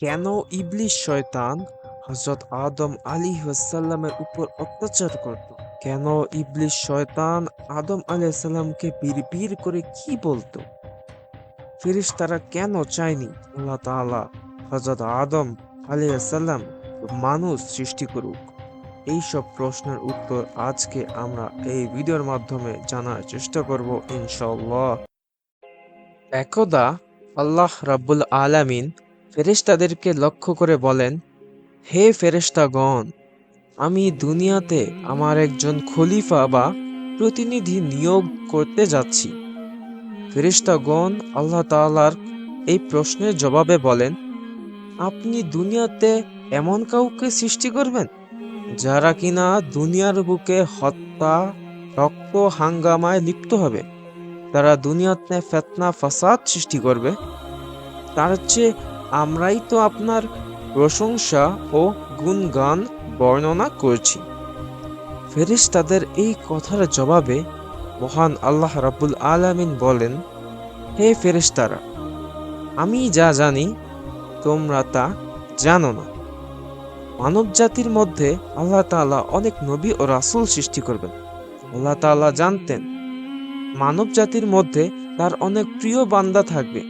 কেন ইবলিস শয়তান হযরত আদম আলাইহিসসালামের উপর অত্যাচার করত? কেন ইবলিস শয়তান আদম আলাইহিসসালামকে বিড়বিড় করে কি বলতো? ফেরেশতারা কেন চায়নি আল্লাহ তাআলা হযরত আদম আলাইহিসসালাম মানুষ সৃষ্টি করুক? এইসব প্রশ্নের উত্তর আজকে আমরা এই ভিডিওর মাধ্যমে জানার চেষ্টা করব ইনশাআল্লাহ। একদা আল্লাহ রাব্বুল আলামিন ফেরেশতাদেরকে লক্ষ্য করে বলেন, হে ফেরেশতাগণ, আমি দুনিয়াতে আমার একজন খলিফা বা প্রতিনিধি নিয়োগ করতে যাচ্ছি। ফেরেশতাগণ আল্লাহ তাআলার এই প্রশ্নের জবাবে বলেন, আপনি দুনিয়াতে এমন কাউকে সৃষ্টি করবেন যারা কিনা দুনিয়ার বুকে হত্যা, রক্ত, হাঙ্গামায় লিপ্ত হবে, তারা দুনিয়াতে ফিতনা ফাসাদ সৃষ্টি করবে। তার চেয়ে আমরাই তো আপনার প্রশংসা ও গুণগান বর্ণনা করছি। ফেরেশতাদের এই কথার জবাবে মহান আল্লাহ রাব্বুল আলামিন বলেন, হে ফেরেশতারা, আমি যা জানি তোমরা তা জানো না। মানব জাতির মধ্যে আল্লাহ তাআলা অনেক নবী ও রাসূল সৃষ্টি করবেন। আল্লাহ তাআলা জানতেন মানব জাতির মধ্যে তার অনেক প্রিয় বান্দা থাকবে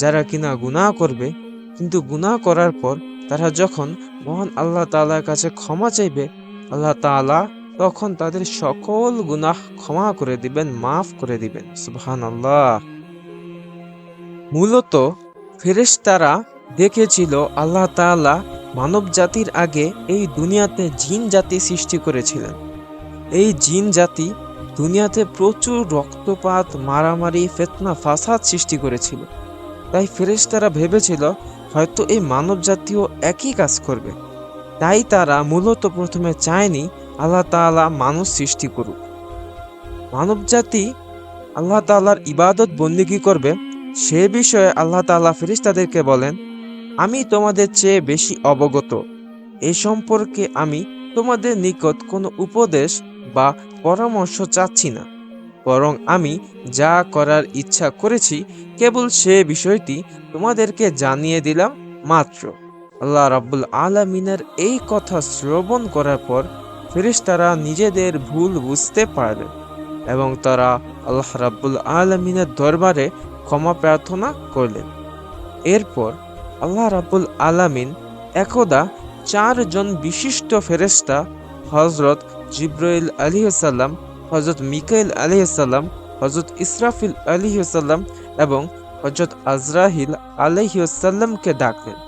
যারা কিনা গুনাহ করবে, কিন্তু গুনাহ করার পর তারা যখন মহান আল্লাহ তাআলার কাছে ক্ষমা চাইবে, আল্লাহ তাআলা তখন তাদের সকল গুনাহ ক্ষমা করে দিবেন, মাফ করে দিবেন। সুবহানাল্লাহ। মূলত ফেরেশতারা দেখেছিল আল্লাহ তাআলা মানব জাতির আগে এই দুনিয়াতে জিন জাতি সৃষ্টি করেছিলেন। এই জিন জাতি দুনিয়াতে প্রচুর রক্তপাত, মারামারি, ফিতনা ফাসাদ সৃষ্টি করেছিল। তাই ফেরেশতারা ভেবেছিল হয়তো এই মানব জাতীয় একই কাজ করবে। তাই তারা মূলত প্রথমে চায়নি আল্লাহ তাআলা মানুষ সৃষ্টি করুক। মানব জাতি আল্লাহ তাআলার ইবাদত বন্দেগী করবে, সে বিষয়ে আল্লাহ তাআলা ফেরেশতাদেরকে বলেন, আমি তোমাদের চেয়ে বেশি অবগত। এ সম্পর্কে আমি তোমাদের নিকট কোনো উপদেশ বা পরামর্শ চাচ্ছি না, বরং আমি যা করার ইচ্ছা করেছি কেবল সে বিষয়টি তোমাদেরকে জানিয়ে দিলাম মাত্র। আল্লাহ রাব্বুল আলামিনের এই কথা শ্রবণ করার পর ফেরেশতারা নিজেদের ভুল বুঝতে পারলেন এবং তারা আল্লাহ রাব্বুল আলামিনের দরবারে ক্ষমা প্রার্থনা করলেন। এরপর আল্লাহ রাব্বুল আলামিন একদা 4 জন বিশিষ্ট ফেরেশতা হযরত জিবরাইল আলাইহিস সালাম, হযরত মিকাইল আলাইহিস সালাম, হযরত ইসরাফিল আলাইহিস সালাম এবং হযরত আজরাইল আলাইহিস সালামকে ডাকলেন।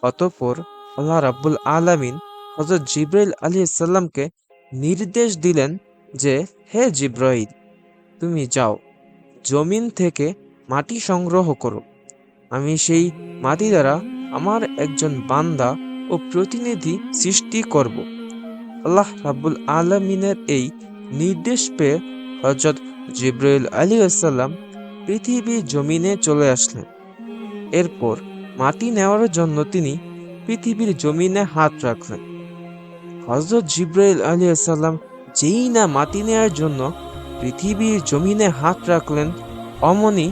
অতঃপর আল্লাহ রাব্বুল আলামিন হযরত জিবরাইল আলাইহিস সালামকে নির্দেশ দিলেন যে, হে জিবরাইল, তুমি যাও, জমিন থেকে মাটি সংগ্রহ করো। আমি সেই মাটি দ্বারা আমার একজন বান্দা ও প্রতিনিধি সৃষ্টি করব। আল্লাহ রাব্বুল আলামিনের এই নির্দেশ পেয়ে হযরত জিবরাইল আলাইহিস সালাম পৃথিবীর জমিনে চলে আসলেন। এরপর মাটি নেওয়ার জন্য তিনি পৃথিবীর জমিনে হাত রাখলেন। হযরত জিবরাইল আলাইহিস সালাম যেই না মাটি নেওয়ার জন্য পৃথিবীর জমিনে হাত রাখলেন, অমনি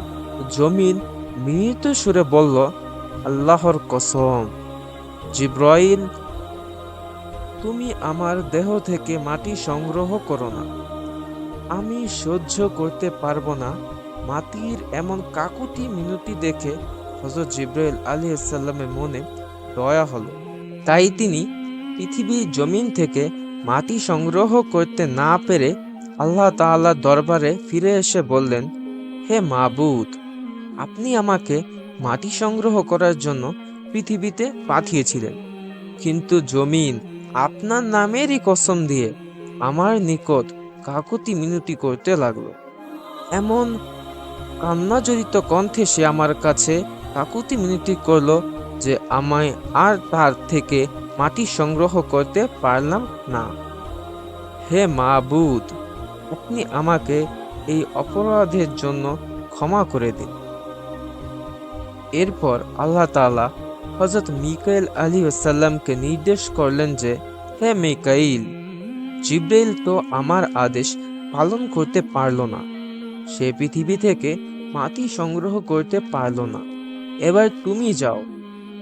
জমিন মৃদু সুরে বলল, আল্লাহর কসম, জিবরাইল, তুমি আমার দেহ থেকে মাটি সংগ্রহ করো না। আমি সহ্য করতে পারবো না। মাটির এমন কাকুতি মিনতি দেখে হযরত জিবরাইল আলাইহিস সালামের মনে দয়া হলো। তাই তিনি পৃথিবীর জমিন থেকে মাটি সংগ্রহ করতে না পেরে আল্লাহ তাআলার দরবারে ফিরে এসে বললেন, হে মাবুদ, আপনি আমাকে মাটি সংগ্রহ করার জন্য পৃথিবীতে পাঠিয়েছিলেন, কিন্তু জমিন আপনার নামেরই কসম দিয়ে আমার নিকট কাকুতি মিনতি করতে লাগলো। এমন কান্নাজড়িত কণ্ঠে সে আমার কাছে কাকুতি মিনতি করলো যে আমায় আর তার থেকে মাটি সংগ্রহ করতে পারলাম না। হে মাবুদ, আপনি আমাকে এই অপরাধের জন্য ক্ষমা করে দিন। এরপর আল্লাহ তাআলা হযরত মিকাইল আলাইহিস সালামকে নির্দেশ করলেন যে, হে মিকাইল, জিবরাইল তো আমার আদেশ পালন করতে পারল না, সে পৃথিবী থেকে মাটি সংগ্রহ করতে পারল না। এবার তুমি যাও,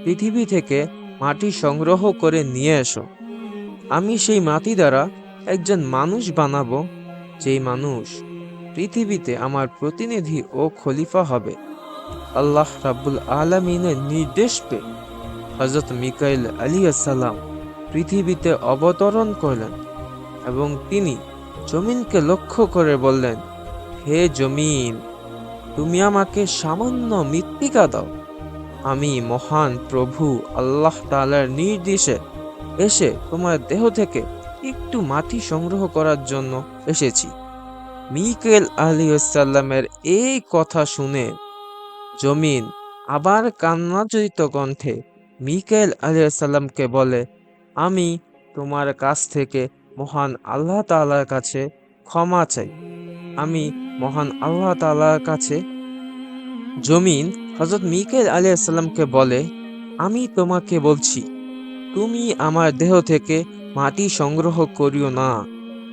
পৃথিবী থেকে মাটি সংগ্রহ করে নিয়ে এসো। আমি সেই মাটি দ্বারা একজন মানুষ বানাবো, যেই মানুষ পৃথিবীতে আমার প্রতিনিধি ও খলিফা হবে। আল্লাহ রাব্বুল আলামিনের নির্দেশ পেয়ে হযরত মিকাইল আলাইহিস সালাম পৃথিবীতে অবতরণ করলেন এবং তিনি জমিনকে লক্ষ্য করে বললেন, হে জমিন, তুমি আমাকে সামান্য মৃত্তিকা দাও। আমি মহান প্রভু আল্লাহ তাআলার নির্দেশে এসে তোমার দেহ থেকে একটু মাটি সংগ্রহ করার জন্য এসেছি। মিকাইল আলাইহিস সালামের এই কথা শুনে জমিন আবার কান্নাজড়িত কণ্ঠে মিকাইল আলাইহিস সালামকে বলে, আমি তোমার কাছ থেকে মহান আল্লাহ তাআলার কাছে ক্ষমা চাই। আমি মহান আল্লাহ তাআলার কাছে। জমিন হযরত মিকাইল আলাইহিস সালামকে বলে, আমি তোমাকে বলছি, তুমি আমার দেহ থেকে মাটি সংগ্রহ করিও না,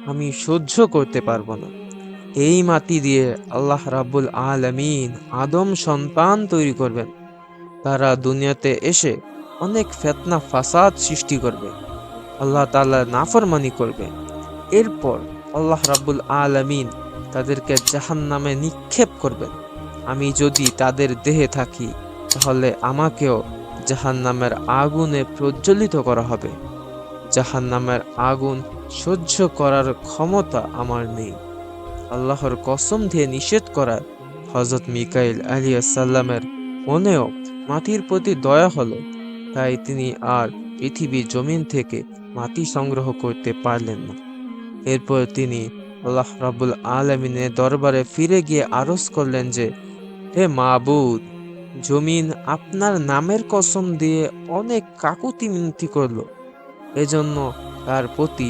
আমি সহ্য করতে পারবো না। এই মাটি দিয়ে আল্লাহ রাব্বুল আলামিন আদম সন্তান তৈরি করবেন। তারা দুনিয়াতে এসে অনেক ফিতনা ফাসাদ সৃষ্টি করবে, আল্লাহ তাআলার নাফরমানি করবে। এরপর আল্লাহ রাব্বুল আলামিন তাদেরকে জাহান্নামে নিক্ষেপ করবেন। আমি যদি তাদের দেহে থাকি, তাহলে আমাকেও জাহান্নামের আগুনে প্রজ্বলিত করা হবে। জাহান্নামের আগুন সহ্য করার ক্ষমতা আমার নেই। আল্লাহর কসম দিয়ে নিষেধ করার হযরত মিকাইল আলাইহিস সালামের মনেও মাটির প্রতি দয়া হলো, তাই তিনি আর পৃথিবী জমিন থেকে মাটি সংগ্রহ করতে পারলেন না। এরপর তিনি আল্লাহ রাব্বুল আলামিনের দরবারে ফিরে গিয়ে আরজ করলেন যে, হে মাবুদ, জমিন আপনার নামের কসম দিয়ে অনেক কাকুতি মিনতি করলো, এজন্য তার প্রতি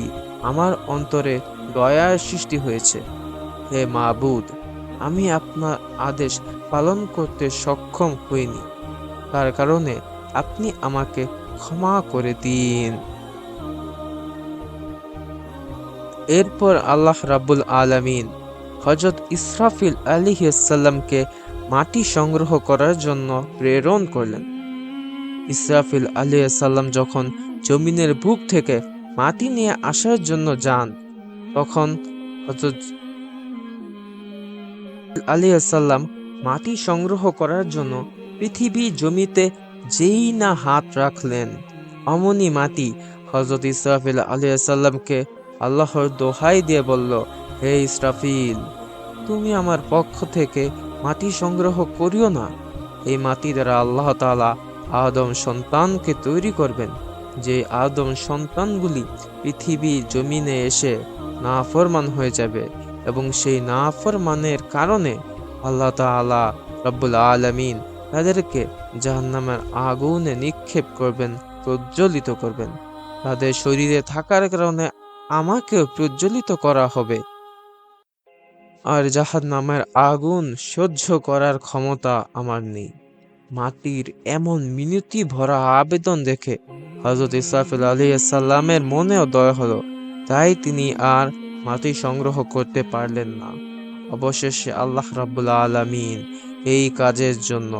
আমার অন্তরে দয়ার সৃষ্টি হয়েছে। হে মাবুদ, আমি আপনার আদেশ পালন করতে সক্ষম হইনি, তার কারণে আপনি আমাকে ক্ষমা করে দিন। এরপর আল্লাহ রাব্বুল আলামিন হযরত ইসরাফিল আলাইহিস সালামকে মাটি সংগ্রহ করার জন্য প্রেরণ করলেন। ইসরাফিল আলাইহিস সালাম যখন জমিনের বুক থেকে মাটি নিয়ে আসার জন্য যান, তখন হযরত আলাইহিস সালাম মাটি সংগ্রহ করার জন্য পৃথিবী জমিতে যেই না হাত রাখলেন, অমনি মাটি হযরত ইসরাফিল আলাইহিস সালামকে আল্লাহর দোহাই দিয়ে বলল, হে ইসরাফিল, তুমি আমার পক্ষ থেকে মাটি সংগ্রহ করিও না। এই মাটি দ্বারা আল্লাহ তাআলা আদম সন্তানকে তৈরি করবেন, যে আদম সন্তানগুলি পৃথিবী জমিনে এসে নাফরমান হয়ে যাবে এবং সেই নাফরমানের কারণে আল্লাহ তাআলা রব্বুল আলামিন তাদেরকে জাহান্নামের আগুনে নিক্ষেপ করবেন, প্রজ্বলিত করবেন। তাদের শরীরে থাকার কারণে আমাকেও প্রজ্বলিত করা হবে। আর জাহান্নামের আগুন সহ্য করার ক্ষমতা আমার নেই। মাটির এমন মিনতি ভরা আবেদন দেখে হযরত ইসরাফিল আলাইহিস সালামের মনেও দয়া হলো, তাই তিনি আর মাটি সংগ্রহ করতে পারলেন না। অবশেষে আল্লাহ রাব্বুল আলামিন এই কাজের জন্য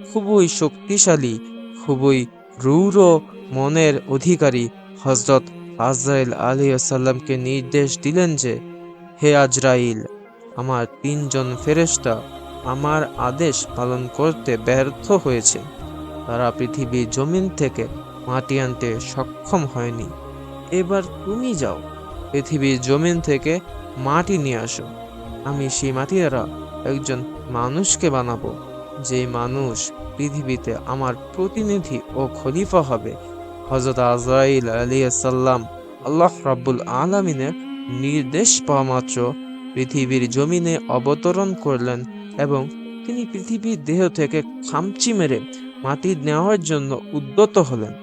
খুবই শক্তিশালী, খুবই রূঢ় মনের অধিকারী হযরত আজরাইল আলাইহিস সালামকে নির্দেশ দিলেন যে, হে আজরাইল, আমার 3 জন ফেরেশতা আমার আদেশ পালন করতে ব্যর্থ হয়েছে। তারা পৃথিবীর জমিন থেকে মাটি আনতে সক্ষম হয়নি। এবার তুমি যাও, পৃথিবীর জমিন থেকে মাটি নিয়ে আসো। আমি সেই মাটি দ্বারা একজন মানুষকে বানাবো, যে মানুষ পৃথিবীতে আমার প্রতিনিধি ও খলিফা হবে। হযরত আজরাইল আলাইহিস সালাম আল্লাহ রাব্বুল আলামিনের নির্দেশ পাওয়া মাত্র পৃথিবীর জমিনে অবতরণ করলেন এবং তিনি পৃথিবীর দেহ থেকে খামচি মেরে মাটি নেওয়ার জন্য উদ্যত হলেন।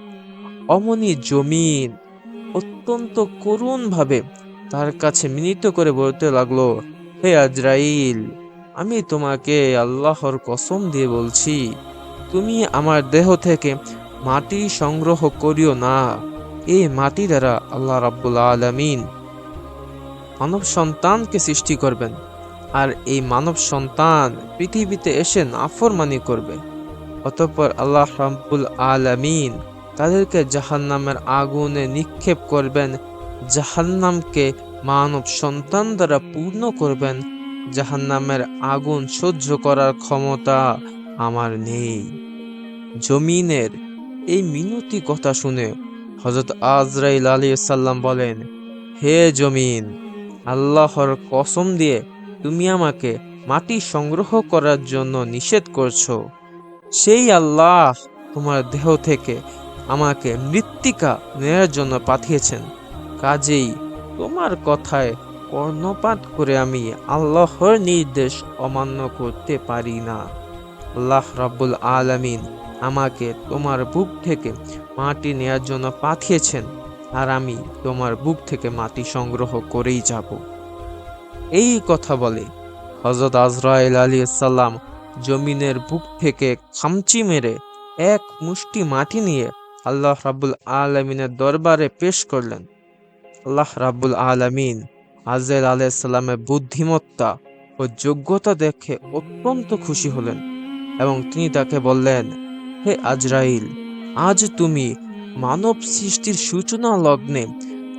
অমনি জমিন অত্যন্ত করুণভাবে তার কাছে মিনিত করে বলতে লাগলো, হে আজরাইল, আমি তোমাকে আল্লাহর কসম দিয়ে বলছি, তুমি আমার দেহ থেকে মাটি সংগ্রহ করিও না। এই মাটি দ্বারা আল্লাহ রাব্বুল আলামিন মানব সন্তানকে সৃষ্টি করবেন, আর এই মানব সন্তান পৃথিবীতে এসে নাফরমানি করবে। অতঃপর আল্লাহ রাব্বুল আলামিন তাদেরকে জাহান্নামের আগুনে নিক্ষেপ করবেন। জাহান্নামকে মানব সন্তান দ্বারা পূর্ণ করবেন। জাহান্নামের আগুন সহ্য করার ক্ষমতা আমার নেই। জমিনের এই মিনতি কথা শুনে হযরত আজরাইল আলাইহিস সালাম বলেন, হে জমিন, আল্লাহর কসম দিয়ে তুমি আমাকে মাটি সংগ্রহ করার জন্য নিষেধ করছো। সেই আল্লাহ তোমার দেহ থেকে আমাকে মৃত্তিকা নেয়ার জন্য পাঠিয়েছেন। কাজেই তোমার কথায় কর্ণপাত করে আমি আল্লাহর নির্দেশ অমান্য করতে পারি না। আল্লাহ রাব্বুল আলামিন আমাকে তোমার বুক থেকে মাটি নেয়ার জন্য পাঠিয়েছেন, আর আমি তোমার বুক থেকে মাটি সংগ্রহ করেই যাব। এই কথা বলে হযরত আজরাইল আলাইহিস সালাম জমিনের বুক থেকে খামচি মেরে এক মুষ্টি মাটি নিয়ে আল্লাহ রাব্বুল আলামিনের দরবারে পেশ করলেন। আল্লাহ রাব্বুল আলামিন আজরাইল আলাইহিস সালামের বুদ্ধিমত্তা ও যোগ্যতা দেখে অত্যন্ত খুশি হলেন এবং তিনি তাকে বললেন, হে আজরাইল, আজ তুমি মানব সৃষ্টির সূচনা লগ্নে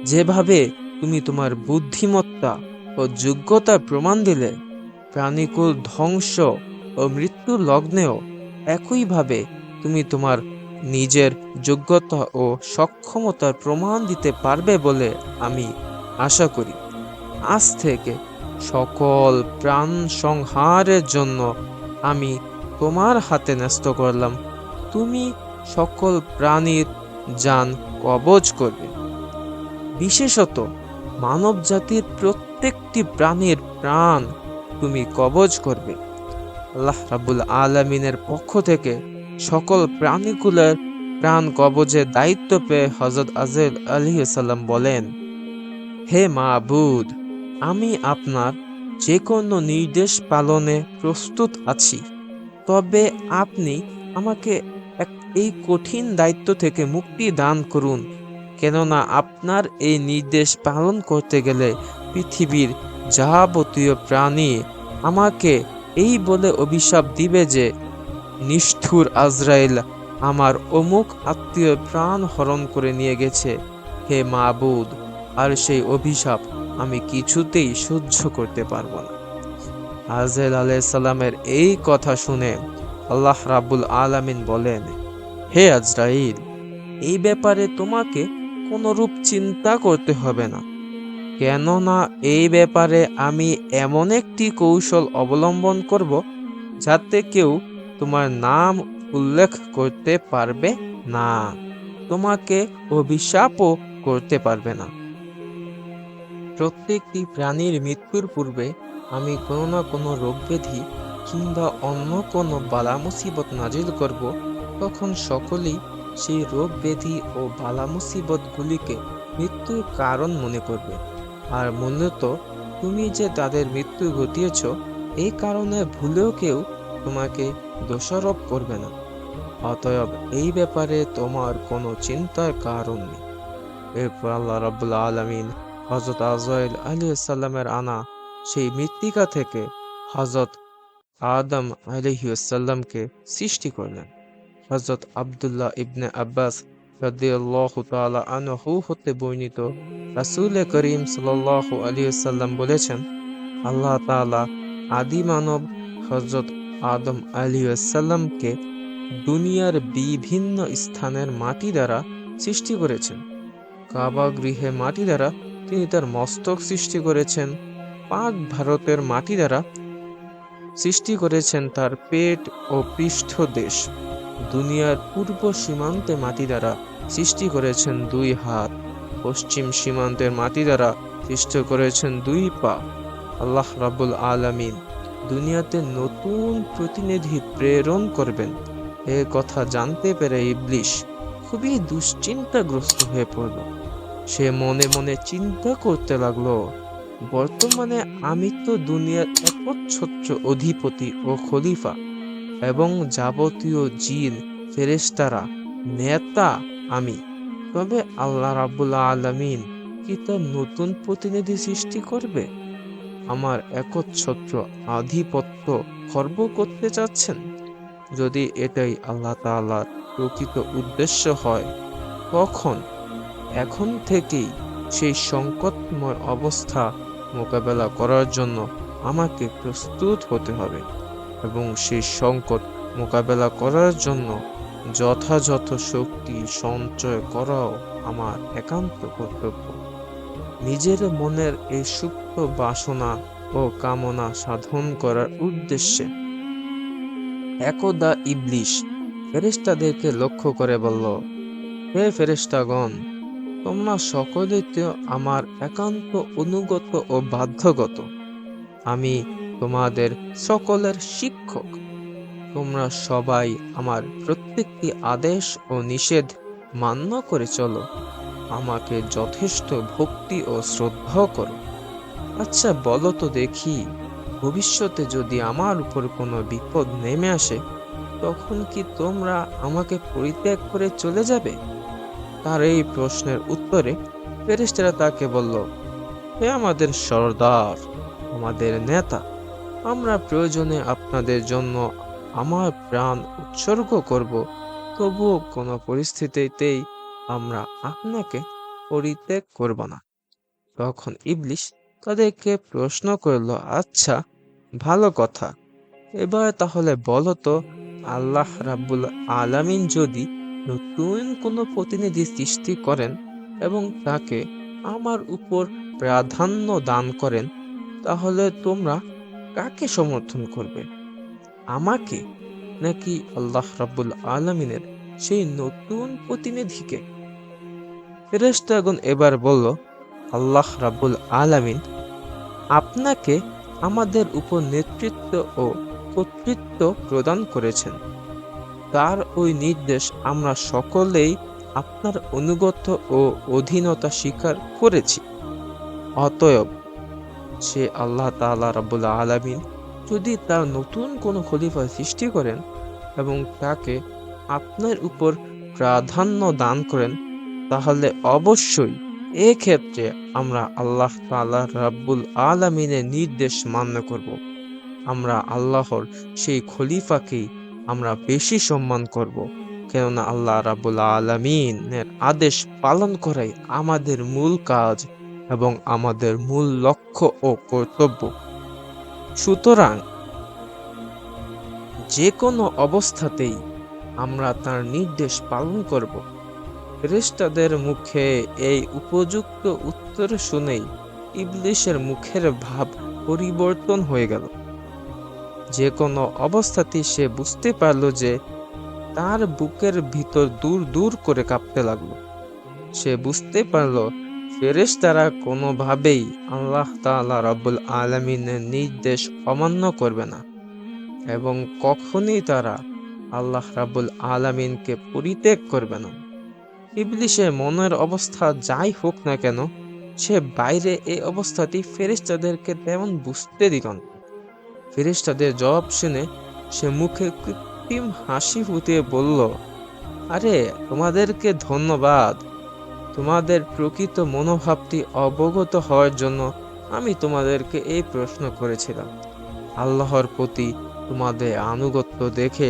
যেভাবে তুমি তোমার বুদ্ধিমত্তা ও যোগ্যতার প্রমাণ দিলে, প্রাণীকুল ধ্বংস ও মৃত্যু লগ্নেও একইভাবে তুমি তোমার নিজের যোগ্যতা ও সক্ষমতার প্রমাণ দিতে পারবে বলে আমি আশা করি। আজ থেকে সকল প্রাণ সংহারের জন্য আমি তোমার হাতে ন্যস্ত করলাম। তুমি সকল প্রাণীর জান কবজ করবে, বিশেষত মানব জাতির প্রত্যেকটি প্রাণীর প্রাণ তুমি কবজ করবে। আল্লাহ রাব্বুল আলামিনের পক্ষ থেকে সকল প্রাণীকুলের প্রাণ কবজের দায়িত্ব পেয়ে হযরত আজরাইল আলাইহিস সালাম বলেন, হে মাবুদ, আমি আপনার যে কোনো নির্দেশ পালনে প্রস্তুত আছি, তবে আপনি আমাকে এই কঠিন দায়িত্ব থেকে মুক্তি দান করুন। কেননা আপনার এই নির্দেশ পালন করতে গেলে পৃথিবীর যাবতীয় প্রাণী আমাকে এই বলে অভিশাপ দিবে যে, নিষ্ঠুর আজরাইল আমার অমুক আত্মীয় প্রাণ হরণ করে নিয়ে গেছে। হে মাবুদ, আর সেই অভিশাপ আমি কিছুতেই সহ্য করতে পারবো না। আজরাইল আলাইহিস সালামের এই কথা শুনে আল্লাহ রাব্বুল আলামিন বলেন, হে আজরাইল, এই ব্যাপারে তোমাকে কোনরূপ চিন্তা করতে হবে না, কেননা এই ব্যাপারে আমি এমন একটি কৌশল অবলম্বন করব যাতে কেউ তোমার নাম উল্লেখ করতে পারবে না, তোমাকে অভিশাপও করতে পারবে না। প্রত্যেকটি প্রাণীর মৃত্যুর পূর্বে আমি কোনো না কোনো রোগ ব্যাধি কিংবা অন্য কোনো বালা মুসিবত নাজিল করব। তখন সকলেই সেই রোগ ব্যাধি ও বালা মুসিবতগুলিকে মৃত্যুর কারণ মনে করবে, আর মূলত তুমি যে তাদের মৃত্যু ঘটিয়েছ এই কারণে ভুলেও কেউ তোমাকে দোষারোপ করবে না। অতএব এই ব্যাপারে তোমার কোনো চিন্তার কারণ নেই। এরপর আল্লাহ রাব্বুল আলামিন হযরত আজরাইল আলাইহিস সালামের আনা সেই মৃত্তিকা থেকে হযরত আদম আলাইহিস সালামকে সৃষ্টি করলেন। হযরত আব্দুল্লাহ ইবনে আব্বাস রাদিয়াল্লাহু তাআলা আনহু হতে বর্ণিত, রাসূল করিম সাল্লাল্লাহু আলাইহি ওয়াসাল্লাম বলেছেন, আল্লাহ তাআলা আদি মানব হযরত আদম আলাইহিস সালামকে দুনিয়ার বিভিন্ন স্থানের মাটি দ্বারা সৃষ্টি করেছেন। কাবা গৃহে মাটি দ্বারা তিনি তার মস্তক সৃষ্টি করেছেন। পাক ভারতের মাটি দ্বারা সৃষ্টি করেছেন তার পেট ও পৃষ্ঠদেশ। দুনিয়ার পূর্ব সীমান্তে মাটি দ্বারা সৃষ্টি করেছেন 2 হাত। পশ্চিম সীমান্তের মাটি দ্বারা সৃষ্টি করেছেন 2 পা। আল্লাহ রাব্বুল আলামিন দুনিয়াতে নতুন প্রতিনিধি প্রেরণ করবেন এ কথা জানতে পেরে ইবলিস খুবই দুশ্চিন্তাগ্রস্ত হয়ে পড়ল। সে মনে মনে চিন্তা করতে লাগলো, বর্তমানে আমি তো দুনিয়ার একচ্ছত্র অধিপতি ও খলিফা এবং যাবতীয় জিন ফেরেশতারা নেতা আমি, তবে আল্লাহ রাব্বুল আলামিন কি তার নতুন প্রতিনিধি সৃষ্টি করবে? আমার একচ্ছত্র আধিপত্য খর্ব করতে চাচ্ছেন? যদি এটাই আল্লাহ তাআলার প্রকৃত উদ্দেশ্য হয়, তখন এখন থেকেই সেই সংকটময় অবস্থা মোকাবেলা করার জন্য আমাকে প্রস্তুত হতে হবে এবং সেই সংকট মোকাবেলা করার জন্য যথাযথ শক্তি সঞ্চয় করাও আমার একান্ত কর্তব্য। নিজের মনের এই সুপ্ত বাসনা ও কামনা সাধন করার উদ্দেশ্যে একদা ইবলিশ ফেরেশতাদেরকে লক্ষ্য করে বলল, হে ফেরেশতাগণ, তোমরা সকলেই তো আমার একান্ত অনুগত ও বাধ্যগত। আমি তোমাদের সকলের শিক্ষক। তোমরা সবাই আমার প্রত্যেকটি আদেশ ও নিষেধ মান্য করে চলো। আমাকে যথেষ্ট ভক্তি ও শ্রদ্ধা করো। আচ্ছা বলো তো দেখি, ভবিষ্যতে যদি আমার উপর কোনো বিপদ নেমে আসে, তখন কি তোমরা আমাকে পরিত্যাগ করে চলে যাবে? তার এই প্রশ্নের উত্তরে ফেরেশতারা তাকে বলল, হে আমাদের সর্দার, আমাদের নেতা, আমরা প্রয়োজনে আপনাদের জন্য আমার প্রাণ উৎসর্গ করব, তবুও কোনো পরিস্থিতিতেই আমরা আপনাকে পরিত্যাগ করব না। তখন ইবলিশ তাদেরকে প্রশ্ন করল, আচ্ছা ভালো কথা, এবার তাহলে বলো তো, আল্লাহ রাব্বুল আলামিন যদি নতুন কোনো প্রতিনিধি সৃষ্টি করেন এবং তাকে আমার উপর প্রাধান্য দান করেন, তাহলে তোমরা কাকে সমর্থন করবে, আমাকে নাকি আল্লাহ রাব্বুল আলামিনের সেই নতুন প্রতিনিধিকে? ফেরেশতাগণ এবার বলল, আল্লাহ রাব্বুল আলামিন আপনাকে আমাদের উপর নেতৃত্ব ও কর্তৃত্ব প্রদান করেছেন। তার ওই নির্দেশ আমরা সকলেই আপনার অনুগত ও অধীনতা স্বীকার করেছি। অতএব সে আল্লাহ তাআলা রাব্বুল আলামিন যদি তার নতুন কোনো খলিফা সৃষ্টি করেন এবং তাকে আপনার উপর প্রাধান্য দান করেন, তাহলে অবশ্যই এক্ষেত্রে আমরা আল্লাহ তাআলা রাব্বুল আলামিনের নির্দেশ মান্য করব। আমরা আল্লাহর সেই খলিফাকেই আমরা বেশি সম্মান করব, কেননা আল্লাহ রাব্বুল আলামিনের আদেশ পালন করাই আমাদের মূল কাজ এবং আমাদের মূল লক্ষ্য ও কর্তব্য। সুতরাং যে কোনো অবস্থাতেই আমরা তার নির্দেশ পালন করব। ফেরেশতাদের মুখে এই উপযুক্ত উত্তর শুনেই ইবলীসের মুখের ভাব পরিবর্তন হয়ে গেল। যে কোনো অবস্থাতেই সে বুঝতে পারল যে তার বুকের ভিতর দূর দূর করে কাঁপতে লাগলো। সে বুঝতে পারল ফেরেশতারা কোনোভাবেই আল্লাহ তাআলা রাব্বুল আলামিনের নির্দেশ অমান্য করবে না এবং কখনই তারা আল্লাহ রাব্বুল আলামিনকে পরিত্যাগ করবে না। ইবলীসের মনের অবস্থা যাই হোক না কেন, সে বাইরে এই অবস্থাটি ফেরেশতাদেরকে তেমন বুঝতে দিল না। ফেরেশতাদের জবাব শুনে সে মুখে কৃত্রিম হাসি ফুটিয়ে বলল, আরে তোমাদেরকে ধন্যবাদ। তোমাদের প্রকৃত মনোভাবটি অবগত হওয়ার জন্য আমি তোমাদেরকে এই প্রশ্ন করেছিলাম। আল্লাহর প্রতি তোমাদের আনুগত্য দেখে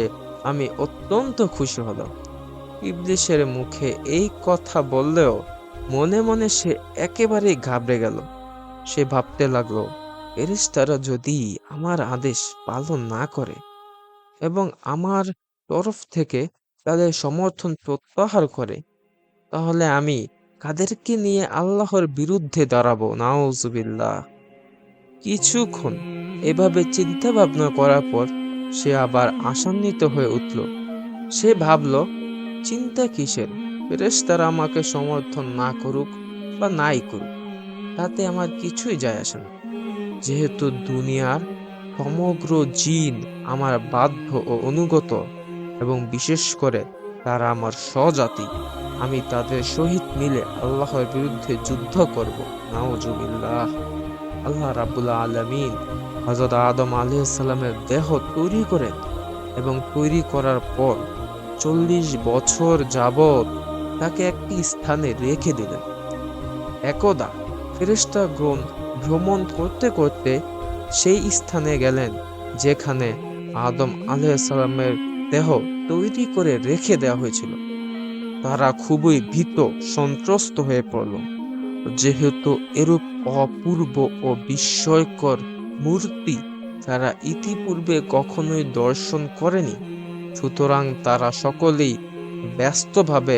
আমি অত্যন্ত খুশি হলাম। ইবলীসের মুখে এই কথা বললেও মনে মনে সে একেবারেই ঘাবড়ে গেল। সে ভাবতে লাগলো, ফেরেশতারা যদি আমার আদেশ পালন না করে এবং আমার তরফ থেকে তাদের সমর্থন প্রত্যাহার করে, তাহলে আমি কাদেরকে নিয়ে আল্লাহর বিরুদ্ধে দাঁড়াবো? নাউজুবিল্লাহ। কিছুক্ষণ এভাবে চিন্তা ভাবনা করার পর সে আবার আশান্বিত হয়ে উঠল। সে ভাবল, চিন্তা কিসের? ফেরেশতারা আমাকে সমর্থন না করুক বা নাই করুক, তাতে আমার কিছুই যায় আসে না। যেহেতু দুনিয়ার সমগ্র জিন আমার বাধ্য ও অনুগত এবং বিশেষ করে তারা আমার স্বজাতি, আমি তাদের সহিত মিলে আল্লাহর বিরুদ্ধে যুদ্ধ করব। নাউজুবিল্লাহ। আল্লাহ রাব্বুল আলামিন হযরত আদম আলাইহিস সালামের দেহ তৈরি করেন এবং তৈরি করার পর 40 বছর যাবত তাকে একটি স্থানে রেখে দিলেন। একদা ফেরেশতাগণ ভ্রমণ করতে করতে সেই স্থানে গেলেন যেখানে আদম আলাইহিস সালামের দেহ তৈরি করে রেখে দেওয়া হয়েছিল। তারা খুবই ভীত সন্ত্রস্ত হয়ে পড়ল, যেহেতু এরূপ অপূর্ব ও বিস্ময়কর মূর্তি তারা ইতিপূর্বে কখনোই দর্শন করেনি। সুতরাং তারা সকলেই ব্যস্তভাবে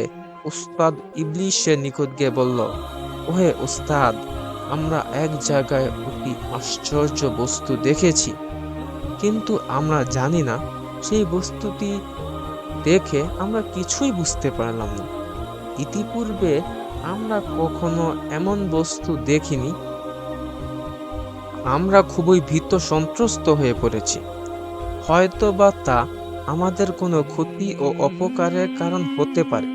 উস্তাদ ইবলিসের নিকট গিয়ে বলল, ওহে উস্তাদ, আমরা এক জায়গায় অতি আশ্চর্য বস্তু দেখেছি, কিন্তু আমরা জানি না সেই বস্তুটি দেখে আমরা কিছুই বুঝতে পারলাম না। ইতিপূর্বে আমরা কখনো এমন বস্তু দেখিনি। আমরা খুবই ভীত সন্ত্রস্ত হয়ে পড়েছি। হয়তোবা তা আমাদের কোনো ক্ষতি ও অপকারের কারণ হতে পারে।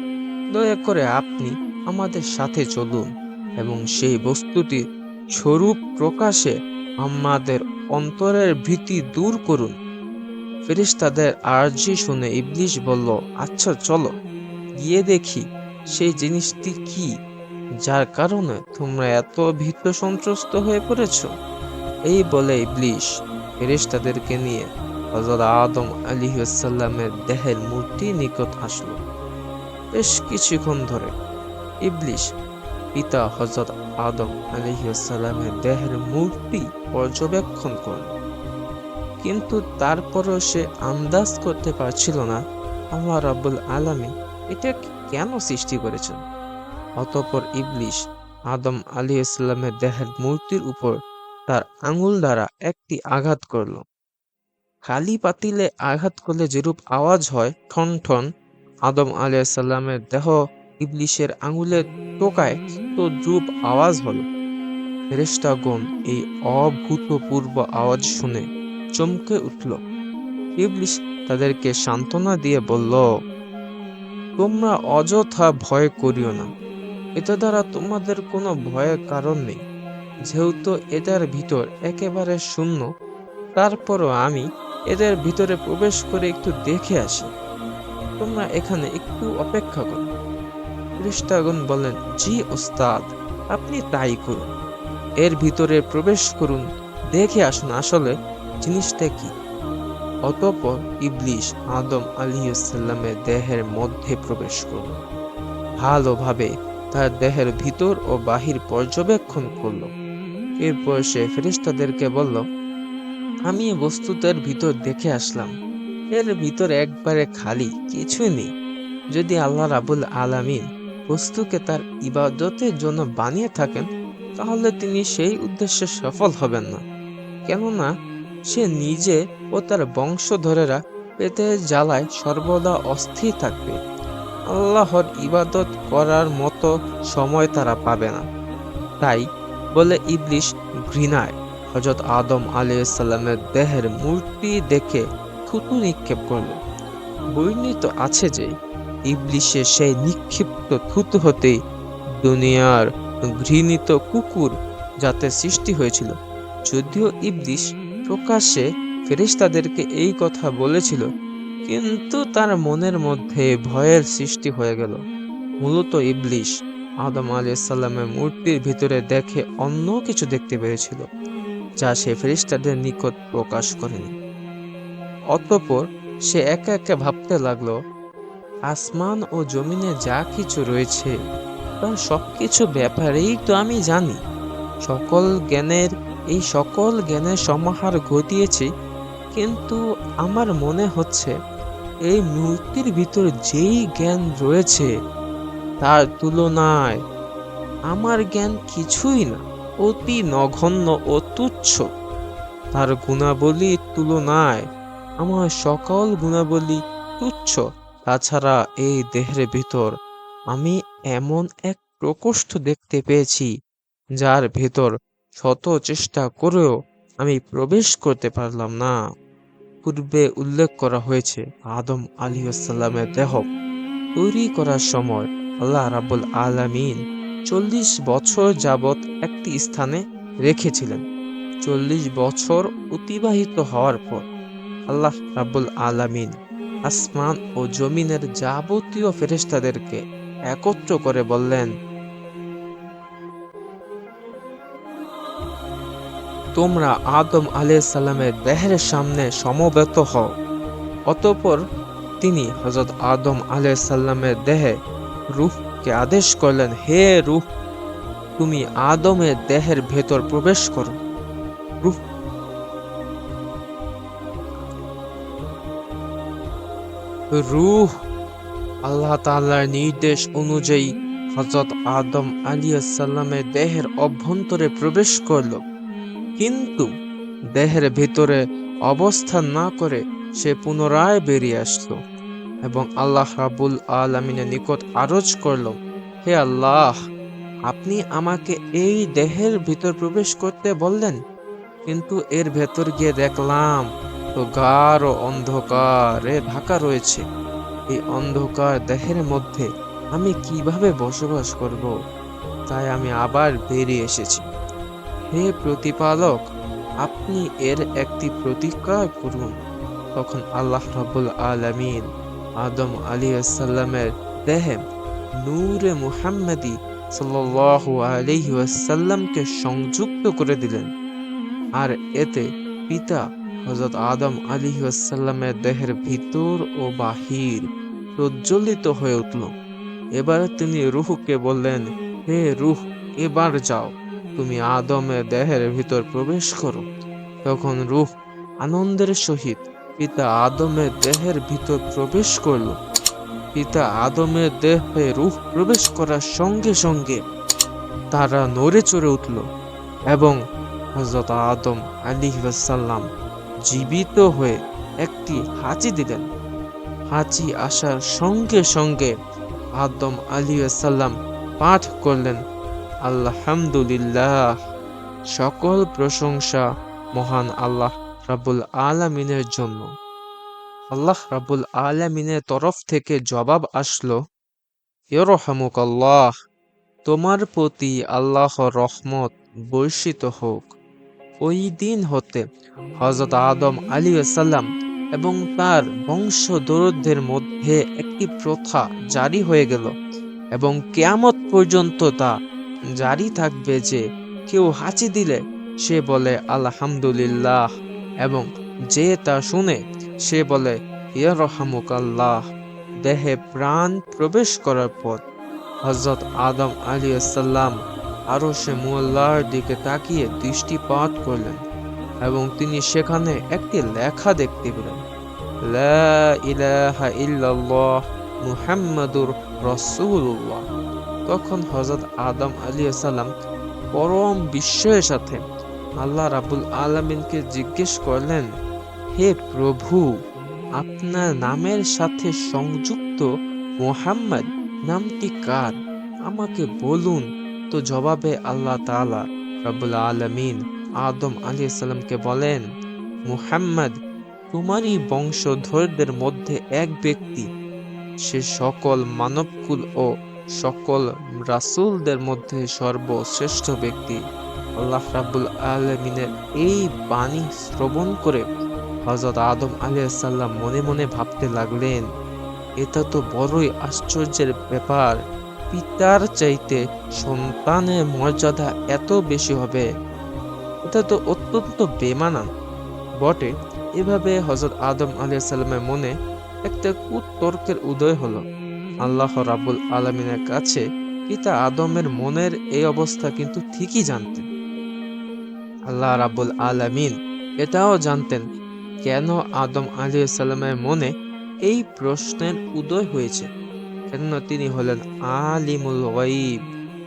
দয়া করে আপনি আমাদের সাথে চলুন এবং সেই বস্তুটির স্বরূপ প্রকাশে আমাদের অন্তরের ভীতি দূর করুন। ফেরেশতাদের আর্জি শুনে ইবলিস বলল, আচ্ছা চলো, গিয়ে দেখি সেই জিনিসটি কি, যার কারণে তোমরা এত ভীত সন্ত্রস্ত হয়ে পড়েছ। এই বলে ইবলিস ফেরেশতাদেরকে নিয়ে হযরত আদম আলাইহিসসালামের দেহের মূর্তি নিকট আসলো। বেশ কিছুক্ষণ ধরে ইবলিস পিতা হযরত আদম আলাইহিসসালামের দেহের মূর্তি পর্যবেক্ষণ করল, কিন্তু তারপরও সে আন্দাজ করতে পারছিল না আল্লাহ রাব্বুল আলামিন এটা কেন সৃষ্টি করেছেন। অতঃপর ইবলিস আদম আলাইহিসসালামের দেহের মূর্তির উপর তার আঙুল দ্বারা একটি আঘাত করল। খালি পাতিলে আঘাত করলে যেরূপ আওয়াজ হয় ঠন ঠন, আদম আলাইহিসসালামের দেহ ইবলিসের আঙুলের টোকায় তদ্রূপ আওয়াজ হল। ফেরেশতাগণ এই অভূতপূর্ব আওয়াজ শুনে চমকে উঠল। ইবলিস তাদেরকে সান্ত্বনা দিয়ে বলল, তোমরা অযথা ভয় করিও না, এটা দ্বারা তোমাদের কোনো ভয়ের কারণ নেই। যেহেতু এটার ভিতর একেবারে শূন্য, তারপরও আমি এদের ভিতরে প্রবেশ করে একটু দেখে আসি। তোমরা এখানে একটু অপেক্ষা করো। ফেরেশতাগণ বলেন, জি ওস্তাদ, আপনি তাই করুন। এর ভিতরে প্রবেশ করুন, দেখে আসুন আসলে জিনিসটা কি। অতঃপর ইবলিস আদম আলাইহিসসালামের দেহের মধ্যে প্রবেশ করল। ভালোভাবে তার দেহের ভিতর ও বাহির পর্যবেক্ষণ করল। এরপর সে ফেরেশতাদেরকে বলল, আমি এই বস্তুটার ভিতর দেখে আসলাম। এর ভিতর একবারে খালি, কিছুই নেই। যদি আল্লাহ রাব্বুল আলামিন বস্তুকে তার ইবাদতের জন্য বানিয়ে থাকেন, তাহলে তিনি সেই উদ্দেশ্যে সফল হবেন না। কেননা সে নিজে ও তার বংশধরেরা পেটের জ্বালায় সর্বদা অস্থির থাকবে। আল্লাহর ইবাদত করার মতো সময় তারা পাবে না। তাই বলে ইবলিস ঘৃণায় হযরত আদম আলাইহিসসালামের দেহের মূর্তি দেখে থুতু নিক্ষেপ করল। বর্ণিত আছে যে ইবলিসের সেই নিক্ষিপ্ত থুতু হতেই দুনিয়ার ঘৃণিত কুকুর জাতের সৃষ্টি হয়েছিল। যদিও ইবলিস প্রকাশ্যে ফেরেশতাদেরকে এই কথা বলেছিল, কিন্তু তার মনের মধ্যে ভয়ের সৃষ্টি হয়ে গেল। মূলত ইবলিস আদম আলাইহিসসালামের মূর্তির ভিতরে দেখে অন্য কিছু দেখতে পেয়েছিল, যা সে ফেরেশতাদের নিকট প্রকাশ করেনি। অতঃপর সে একা একা ভাবতে লাগলো, আসমান ও জমিনে যা কিছু রয়েছে তার সবকিছু ব্যাপারেই তো আমি জানি। সকল জ্ঞানের সমাহার ঘটিয়েছি, কিন্তু আমার মনে হচ্ছে এই মূর্তির ভিতর যেই জ্ঞান রয়েছে তার তুলনায় আমার জ্ঞান কিছুই না, অতি নগণ্য ও তুচ্ছ। তার গুণাবলীর তুলনায় আমার সকল গুণাবলী তুচ্ছ। তাছাড়া এই দেহের ভিতর আমি এমন এক প্রকোষ্ঠ দেখতে পেয়েছি, যার ভেতর শত চেষ্টা করেও আমি প্রবেশ করতে পারলাম না। পূর্বে উল্লেখ করা হয়েছে, আদম আলাইহিসসালামের দেহ তৈরি করার সময় আল্লাহ রাব্বুল আলামিন 40 বছর যাবৎ একটি স্থানে রেখেছিলেন। 40 বছর অতিবাহিত হওয়ার পর আল্লাহ রাব্বুল আলামিন আসমান ও জমিনের যাবতীয় ফেরেশতাদেরকে একত্র করে বললেন, তোমরা আদম আলাইহিসসালামের দেহের সামনে সমবেত হও। অতঃপর তিনি হযরত আদম আলাইহিস সালামের দেহে রূহকে আদেশ করলেন, হে রূহ, তুমি আদমের দেহের ভেতর প্রবেশ করো। রূহ রূহ আল্লাহ তাআলার নির্দেশ অনুযায়ী হযরত আদম আলাইহিস সালামের দেহের অভ্যন্তরে প্রবেশ করল, কিন্তু দেহের ভিতরে অবস্থান না করে সে পুনরায় বেরিয়ে আসলো এবং আল্লাহ রাব্বুল আলামিনের নিকট আরজ করল, হে আল্লাহ, আপনি আমাকে এই দেহের ভিতর প্রবেশ করতে বললেন, কিন্তু এর ভেতর গিয়ে দেখলাম তো গাঢ় অন্ধকারে ঢাকা রয়েছে। এই অন্ধকার দেহের মধ্যে আমি কিভাবে বসবাস করব? তাই আমি আবার বেরিয়ে এসেছি। হে প্রতিপালক, আপনি এর একটি প্রতিকার করুন। তখন আল্লাহ রাব্বুল আলামিন আদম আলাইহিস সালামের দেহে নূরে মুহাম্মাদি সাল্লাল্লাহু আলাইহি ওয়াসাল্লামকে সংযুক্ত করে দিলেন, আর এতে পিতা হযরত আদম আলাইহিস সালামের দেহের ভিতর ও বাহির প্রজ্বলিত হয়ে উঠল। এবার তিনি রূহকে বললেন, হে রূহ, এবার যাও, তুমি আদমের দেহের ভিতর প্রবেশ করো। তখন রূহ আনন্দের সহিত পিতা আদমের দেহের ভিতর প্রবেশ করল। পিতা আদমের দেহে রূহ প্রবেশ করার সঙ্গে সঙ্গে তারা নড়ে চড়ে উঠল এবং হযরত আদম আলাইহিস সালাম জীবিত হয়ে একটি হাঁচি দিলেন। হাঁচি আসার সঙ্গে সঙ্গে আদম আলাইহিস সালাম পাঠ করলেন, আলহামদুলিল্লাহ, সকল প্রশংসা মহান আল্লাহ রাব্বুল আলামিনের জন্য। আল্লাহ রাব্বুল আলামিনের তরফ থেকে জবাব আসলো, ইরহামুকাল্লাহ, তোমার প্রতি আল্লাহর রহমত বর্ষিত হোক। ওই দিন হতে হযরত আদম আলাইহিস সালাম এবং তার বংশধরদের মধ্যে একটি প্রথা জারি হয়ে গেল এবং কিয়ামত পর্যন্ত তা জারি থাকবে যে কেউ হাঁচি দিলে সে বলে আলহামদুলিল্লাহ, এবং যে তা শুনে সে বলে ইরহামুকাল্লাহ। দেহে প্রাণ প্রবেশ করার পর হযরত আদম আলাইহিস সালাম আরশে মুআল্লার দিকে তাকিয়ে দৃষ্টিপাত করলেন এবং তিনি সেখানে একটি লেখা দেখতে পেলেন, লা ইলাহা ইল্লাল্লাহ মুহাম্মাদুর রাসূলুল্লাহ। তখন হযরত আদম আলাইহিস সালাম পরম বিস্ময়ের সাথে আল্লাহ রাব্বুল আলামিনকে জিজ্ঞেস করলেন, হে প্রভু, আপনার নামের সাথে সংযুক্ত মুহাম্মদ নামটি কার? আমাকে বলুন। তো জবাবে আল্লাহ তাআলা রাব্বুল আলামিন আদম আলাইহিস সালামকে বলেন, মুহাম্মদ তোমারই বংশধরদের মধ্যে এক ব্যক্তি, সে সকল মানবকুল ও সকল রাসূলদের মধ্যে সর্বশ্রেষ্ঠ ব্যক্তি। আল্লাহ রাব্বুল আলামিনের এই বাণী শ্রবণ করে হযরত আদম আলাইহিস সালাম মনে মনে ভাবতে লাগলেন, এটা তো বড়ই আশ্চর্যের ব্যাপার, পিতার চাইতে সন্তানের মর্যাদা এত বেশি হবে, এটা তো অত্যন্ত বেমানান বটে। এভাবে হযরত আদম আলাইহিস সালামের মনে একটা কুতর্কের উদয় হলো। আল্লাহ রাব্বুল আলামিনের কাছে পিতা আদমের মনের এই অবস্থা কিন্তু ঠিকই জানতেন। আল্লাহ রাব্বুল আলামিন এটাও জানতেন কেন আদম আলাইহিস সালামের মনে এই প্রশ্নের উদয় হয়েছে। কেননা তিনি হলেন আলিমুল গায়ব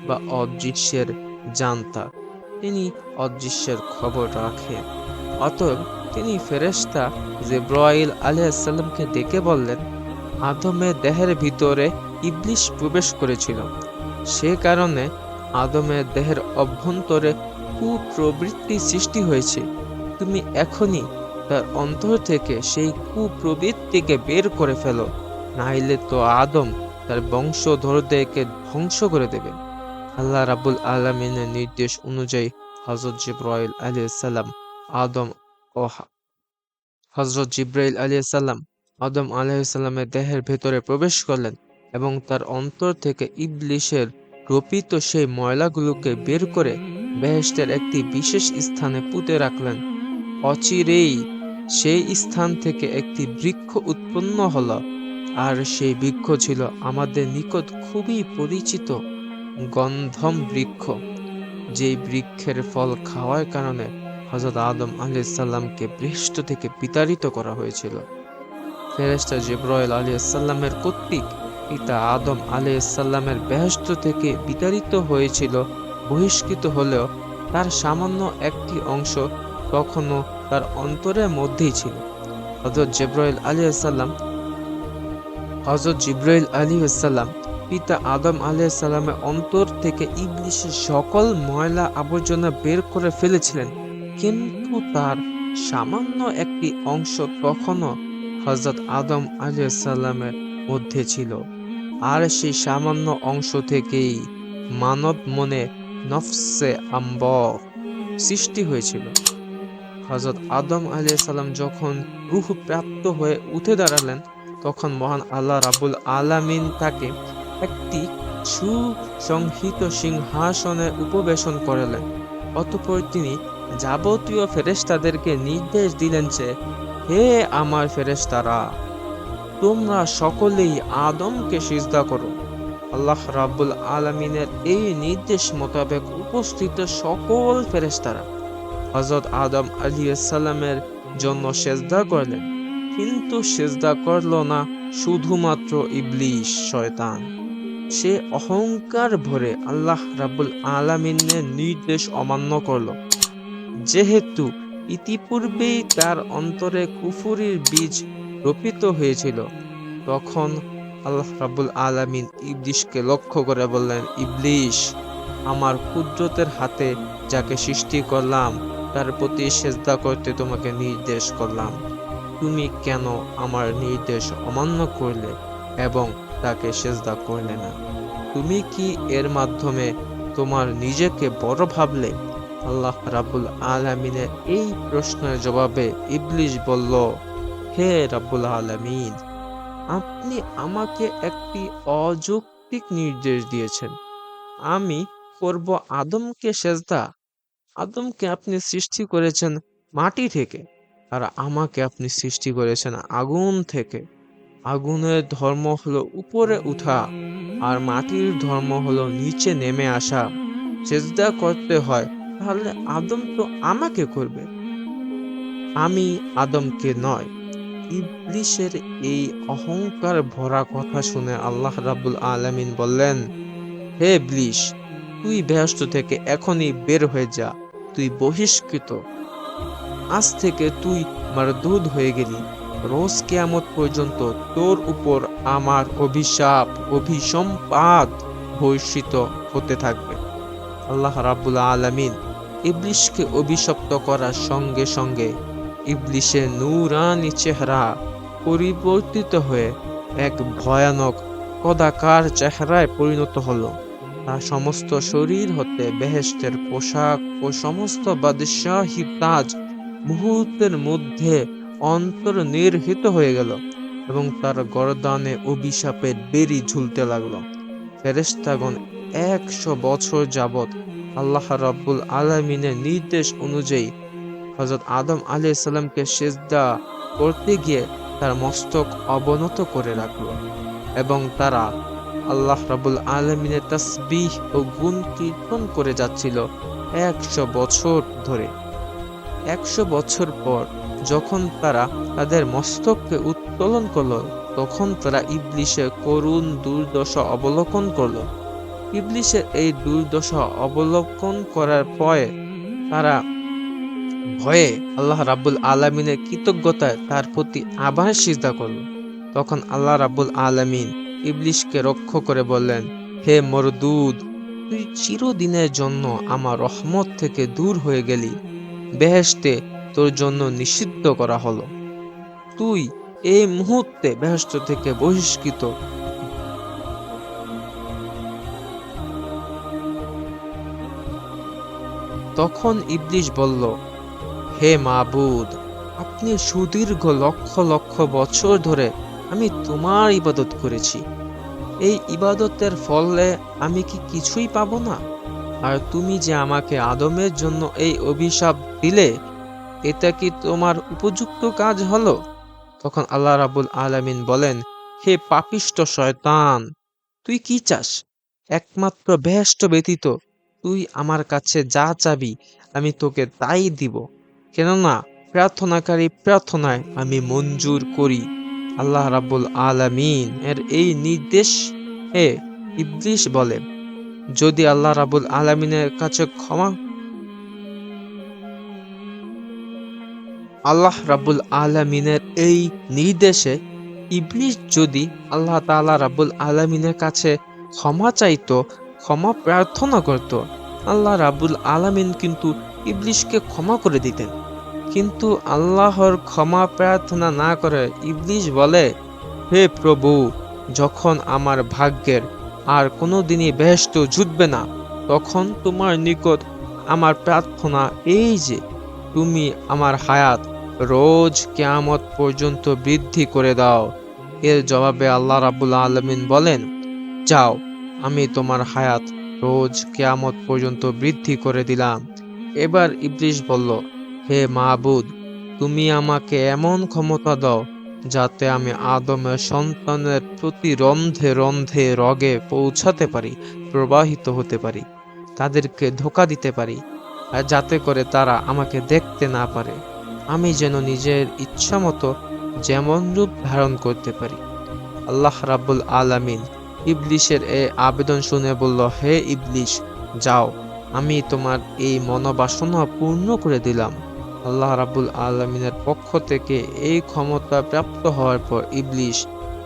বা অদৃশ্যের জান্তা, তিনি অদৃশ্যের খবর রাখেন। অতএব তিনি ফেরেশতা জিবরাইল আলাইহিস সালামকে ডেকে বললেন, আদমের দেহের ভিতরে ইবলিস প্রবেশ করেছিল, সে কারণে আদমের দেহের অভ্যন্তরে কুপ্রবৃত্তি সৃষ্টি হয়েছে। তুমি এখনই তার অন্তর থেকে সেই কুপ্রবৃত্তিকে বের করে ফেলো, নাইলে তো আদম তার বংশধরদেরকে ধ্বংস করে দেবে। আল্লাহ রাব্বুল আলামিনের নির্দেশ অনুযায়ী হযরত জিবরাইল আলাইহিস সালাম আদম ও হযরত জিবরাইল আলাইহিস সালাম আদম আলাইহিস সালামের দেহের ভেতরে প্রবেশ করলেন এবং তার অন্তর থেকে ইবলিসের রোপিত সেই ময়লাগুলোকে বের করে বেহেশতের একটি বিশেষ স্থানে পুঁতে রাখলেন। অচিরেই সেই স্থান থেকে একটি বৃক্ষ উৎপন্ন হলো আর সেই বৃক্ষ ছিল আমাদের নিকট খুবই পরিচিত গন্ধম বৃক্ষ, যেই বৃক্ষের ফল খাওয়ার কারণে হযরত আদম আলাইহিস সালামকে বৃহস্ত থেকে বিতাড়িত করা হয়েছিল। ফেরেশতা জিবরাইল আলাইহিস সালামের কর্তৃক পিতা আদম আলাইহিস সালামের বেহেশত থেকে বিতাড়িত হয়েছিল, বহিষ্কৃত হলেও তার সামান্য একটি অংশ তখনও তার অন্তরের মধ্যেই ছিল। হযরত জিবরাইল আলাইহিস সালাম পিতা আদম আলাইহিস সালামের অন্তর থেকে ইবলিসের সকল ময়লা আবর্জনা বের করে ফেলেছিলেন, কিন্তু তার সামান্য একটি অংশ তখনও হযরত আদম আলাইহিস সালামের মধ্যে ছিল। আর সেই সামান্য অংশ থেকেই মানব মনে নফসে আম্বর সৃষ্টি হয়েছিল। হযরত আদম আলাইহিস সালাম যখন রূহ প্রাপ্ত হয়ে উঠে দাঁড়ালেন, তখন মহান আল্লাহ রাব্বুল আলামিন তাকে একটি সুসংহিত সিংহাসনে উপবেশন করালেন। অতঃপর তিনি যাবতীয় ফেরেশতাদেরকে নির্দেশ দিলেন যে, হে আমার ফেরেশতারা, তোমরা সকলেই আদমকে সিজদা করো। আল্লাহ রাব্বুল আলামিনের এই নির্দেশ মোতাবেক উপস্থিত সকল ফেরেশতারা হযরত আদম আলাইহিস সালামের জন্য সেজদা করলেন, কিন্তু সেজদা করল না শুধুমাত্র ইবলিস শয়তান। সে অহংকার ভরে আল্লাহ রাব্বুল আলামিনের নির্দেশ অমান্য করল। যেহেতু ইতিপূর্বেই তার অন্তরে কুফরির বীজ রোপিত হয়েছিল, তখন আল্লাহ রাব্বুল আলামিন ইবলিসকে লক্ষ্য করে বললেন, ইবলিস, আমার কুদরতের হাতে যাকে সৃষ্টি করলাম তার প্রতি সেজদা করতে তোমাকে নির্দেশ করলাম। তুমি কেন আমার নির্দেশ অমান্য করলে এবং তাকে সেজদা করলে না? তুমি কি এর মাধ্যমে তোমার নিজেকে বড় ভাবলে? আল্লাহ রাব্বুল আলামিনের এই প্রশ্নের জবাবে ইবলিস বলল, হে রাব্বুল আলামিন, আপনি আমাকে একটি অযৌক্তিক নির্দেশ দিয়েছেন। আমি করব আদমকে সেজদা। আদমকে আপনি সৃষ্টি করেছেন মাটি থেকে, আর আমাকে আপনি সৃষ্টি করেছেন আগুন থেকে। আগুনের ধর্ম হলো উপরে উঠা, আর মাটির ধর্ম হলো নিচে নেমে আসা। সেজদা করতে হয়, তাহলে আদম তো আমাকে করবে, আমি আদমকে নয়। ইবলিসের এই অহংকার ভরা কথা শুনে আল্লাহ রাব্বুল আলামিন বললেন, হে ইবলিস, তুই বেহেশত থেকে এখনই বের হয়ে যা, তুই বহিষ্কৃত। আজ থেকে তুই মারদুদ হয়ে গেলি। রোজ কিয়ামত পর্যন্ত তোর উপর আমার অভিসম্পাত বর্ষিত হতে থাকবে। আল্লাহ রাব্বুল আলামিন ইবলিসকে অভিশপ্ত করার সঙ্গে সঙ্গে ইবলিসের নূরানি চেহারা পরিবর্তিত হয়ে এক ভয়ানক কদাকার চেহারায় পরিণত হলো। তার সমস্ত শরীর হতে বেহেশতের পোশাক ও সমস্ত বাদশাহী তাজ মুহূর্তের মধ্যে অন্তর্নিহিত হয়ে গেল এবং তার গর্দানে অভিশাপের বেড়ি ঝুলতে লাগলো। ফেরেশতাগণ 100 বছর যাবৎ আল্লাহ রাব্বুল আলামিনের নির্দেশ অনুযায়ী হযরত আদম আলাইহিস সালামকে সিজদা করতে গিয়ে তার মস্তক অবনত করে রাখলো, এবং তারা আল্লাহ রাব্বুল আলামিনের তাসবিহ ও গুণ কীর্তন করে যাচ্ছিল 100 বছর ধরে। 100 বছর পর যখন তারা তাদের মস্তককে উত্তোলন করলো, তখন তারা ইবলিসের করুণ দুর্দশা অবলোকন করলো। ইবলিসের এই দুর্দশা অবলোকন করার পরে তারা ভয়ে আল্লাহ রাব্বুল আলামিনের কৃতজ্ঞতায় তার প্রতি আবার সিজদা করল। তখন আল্লাহ রাব্বুল আলামিন ইবলিসকে রক্ষা করে বললেন, হে মরদুদ, তুই চিরদিনের জন্য আমার রহমত থেকে দূর হয়ে গেলি। বেহেশতে তোর জন্য নিষিদ্ধ করা হলো। তুই এই মুহূর্তে বেহেশত থেকে বহিষ্কৃত। তখন ইবলিস বলল, হে মাবুদ, আপনি সুদীর্ঘ লক্ষ লক্ষ বছর ধরে আমি তোমার ইবাদত করেছি। এই ইবাদতের ফলে আমি কি কিছুই পাবো না? আর তুমি যে আমাকে আদমের জন্য এই অভিশাপ দিলে, এটা কি তোমার উপযুক্ত কাজ হলো? তখন আল্লাহ রাব্বুল আলামিন বলেন, হে পাপিষ্ট শয়তান, তুই কি চাস? একমাত্র বেহেশত ব্যতীত তুই আমার কাছে যা চাবি আমি তোকে তাই দিব, কেননা প্রার্থনাকারী প্রার্থনায় আমি মঞ্জুর করি। আল্লাহ রাব্বুল আলামিন এর এই নির্দেশ এ ইবলিশ বলে, যদি আল্লাহ রাব্বুল আলামিনের কাছে আল্লাহ রাব্বুল আলামিনের এই নির্দেশে ইবলিশ যদি আল্লাহ তাআলা রাব্বুল আলামিনের কাছে ক্ষমা চাইতো, ক্ষমা প্রার্থনা করত, আল্লাহ রাব্বুল আলামিন কিন্তু ইবলিশকে ক্ষমা করে দিতেন। কিন্তু আল্লাহর ক্ষমা প্রার্থনা না করে ইবলিশ বলে, হে প্রভু, যখন আমার ভাগ্যের আর কোনোদিনই বেহেশত জুটবে না, তখন তোমার নিকট আমার প্রার্থনা এই যে তুমি আমার হায়াত রোজ কিয়ামত পর্যন্ত বৃদ্ধি করে দাও। এর জবাবে আল্লাহ রাব্বুল আলামিন বলেন, যাও, আমি তোমার হায়াত রোজ কিয়ামত পর্যন্ত বৃদ্ধি করে দিলাম। এবার ইবলিশ বলল, হে মাবুদ, তুমি আমাকে এমন ক্ষমতা দাও যাতে আমি আদমের সন্তানের প্রতি রন্ধে রন্ধে রগে পৌঁছাতে পারি, প্রবাহিত হতে পারি, তাদেরকে ধোঁকা দিতে পারি, আর যাতে করে তারা আমাকে দেখতে না পারে। আমি যেন নিজের ইচ্ছা মতো যেমন রূপ ধারণ করতে পারি। আল্লাহ রাব্বুল আলামিন ইবলিশের এই আবেদন শুনে বলল, হে ইবলিশ, যাও, আমি তোমার এই মনোবাসনা পূর্ণ করে দিলাম। আল্লাহ রাব্বুল আলামিনের পক্ষ থেকে এই ক্ষমতা প্রাপ্ত হওয়ার পর ইবলিশ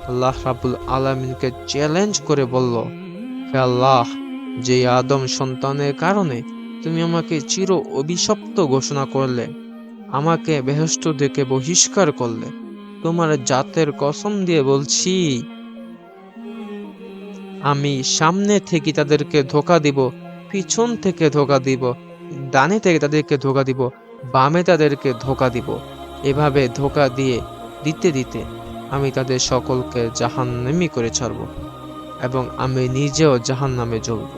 আল্লাহ রাব্বুল আলামিনকে চ্যালেঞ্জ করে বলল, হে আল্লাহ, যে আদম সন্তানের কারণে তুমি আমাকে চির অভিশপ্ত ঘোষণা করলে, আমাকে বেহেশত থেকে বহিষ্কার করলে, তোমার জাতের কসম দিয়ে বলছি, আমি সামনে থেকে তাদেরকে ধোঁকা দিব, পিছন থেকে ধোঁকা দিব, ডানে থেকে তাদেরকে ধোঁকা দিব, বামে তাদেরকে ধোঁকা দিব। এভাবে ধোঁকা দিয়ে দিতে দিতে আমি তাদের সকলকে জাহান্নামী করে ছাড়ব, এবং আমি নিজেও জাহান্নামে জ্বলব,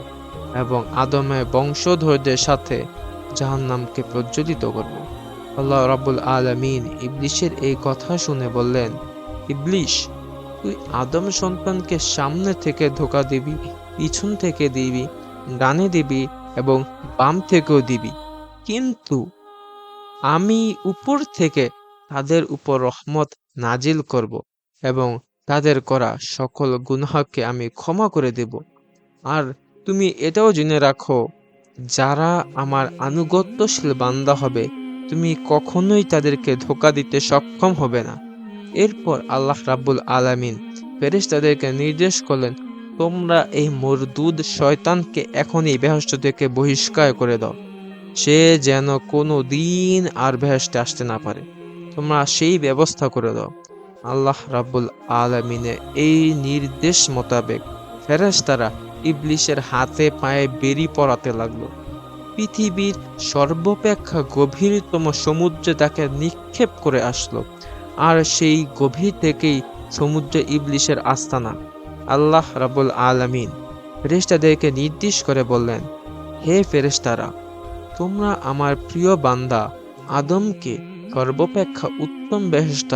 এবং আদমের বংশধরদের সাথে জাহান্নামকে প্রজ্বলিত করব। আল্লাহ রাব্বুল আলামিন ইবলিশের এই কথা শুনে বললেন, ইবলিশ, তুই আদম সন্তানকে সামনে থেকে ধোঁকা দিবি, পিছন থেকে দিবি, ডানে দিবি এবং বাম থেকেও দিবি, কিন্তু আমি উপর থেকে তাদের উপর রহমত নাজিল করব এবং তাদের করা সকল গুনাহকে আমি ক্ষমা করে দেব। আর তুমি এটাও জেনে রাখো, যারা আমার আনুগত্যশীল বান্দা হবে, তুমি কখনোই তাদেরকে ধোঁকা দিতে সক্ষম হবে না। এরপর আল্লাহ রাব্বুল আলামিন ফেরেশতাদেরকে নির্দেশ করলেন, তোমরা এই মরদুদ শয়তানকে এখনই বেহেশত থেকে বহিষ্কার করে দাও, সে যেন কোনো দিন আর বেহেশতে আসতে না পারে। তোমরা সেই ব্যবস্থা করে দাও। আল্লাহ রাব্বুল আলামিনের এই নির্দেশ মোতাবেক ফেরেশতারা ইবলিশের হাতে পায়ে বেড়ি পরাতে লাগলো। পৃথিবীর সর্বাপেক্ষা গভীরতম সমুদ্রে তাকে নিক্ষেপ করে আসলো, আর সেই গভীর থেকেই সমুদ্রে ইবলিশের আস্তানা। আল্লাহ রাব্বুল আলামিন ফেরেশতাদেরকে নির্দেশ করে বললেন, হে ফেরেশতারা, তোমরা আমার প্রিয় বান্দা আদমকে সর্বাপেক্ষা উত্তম বেহেশত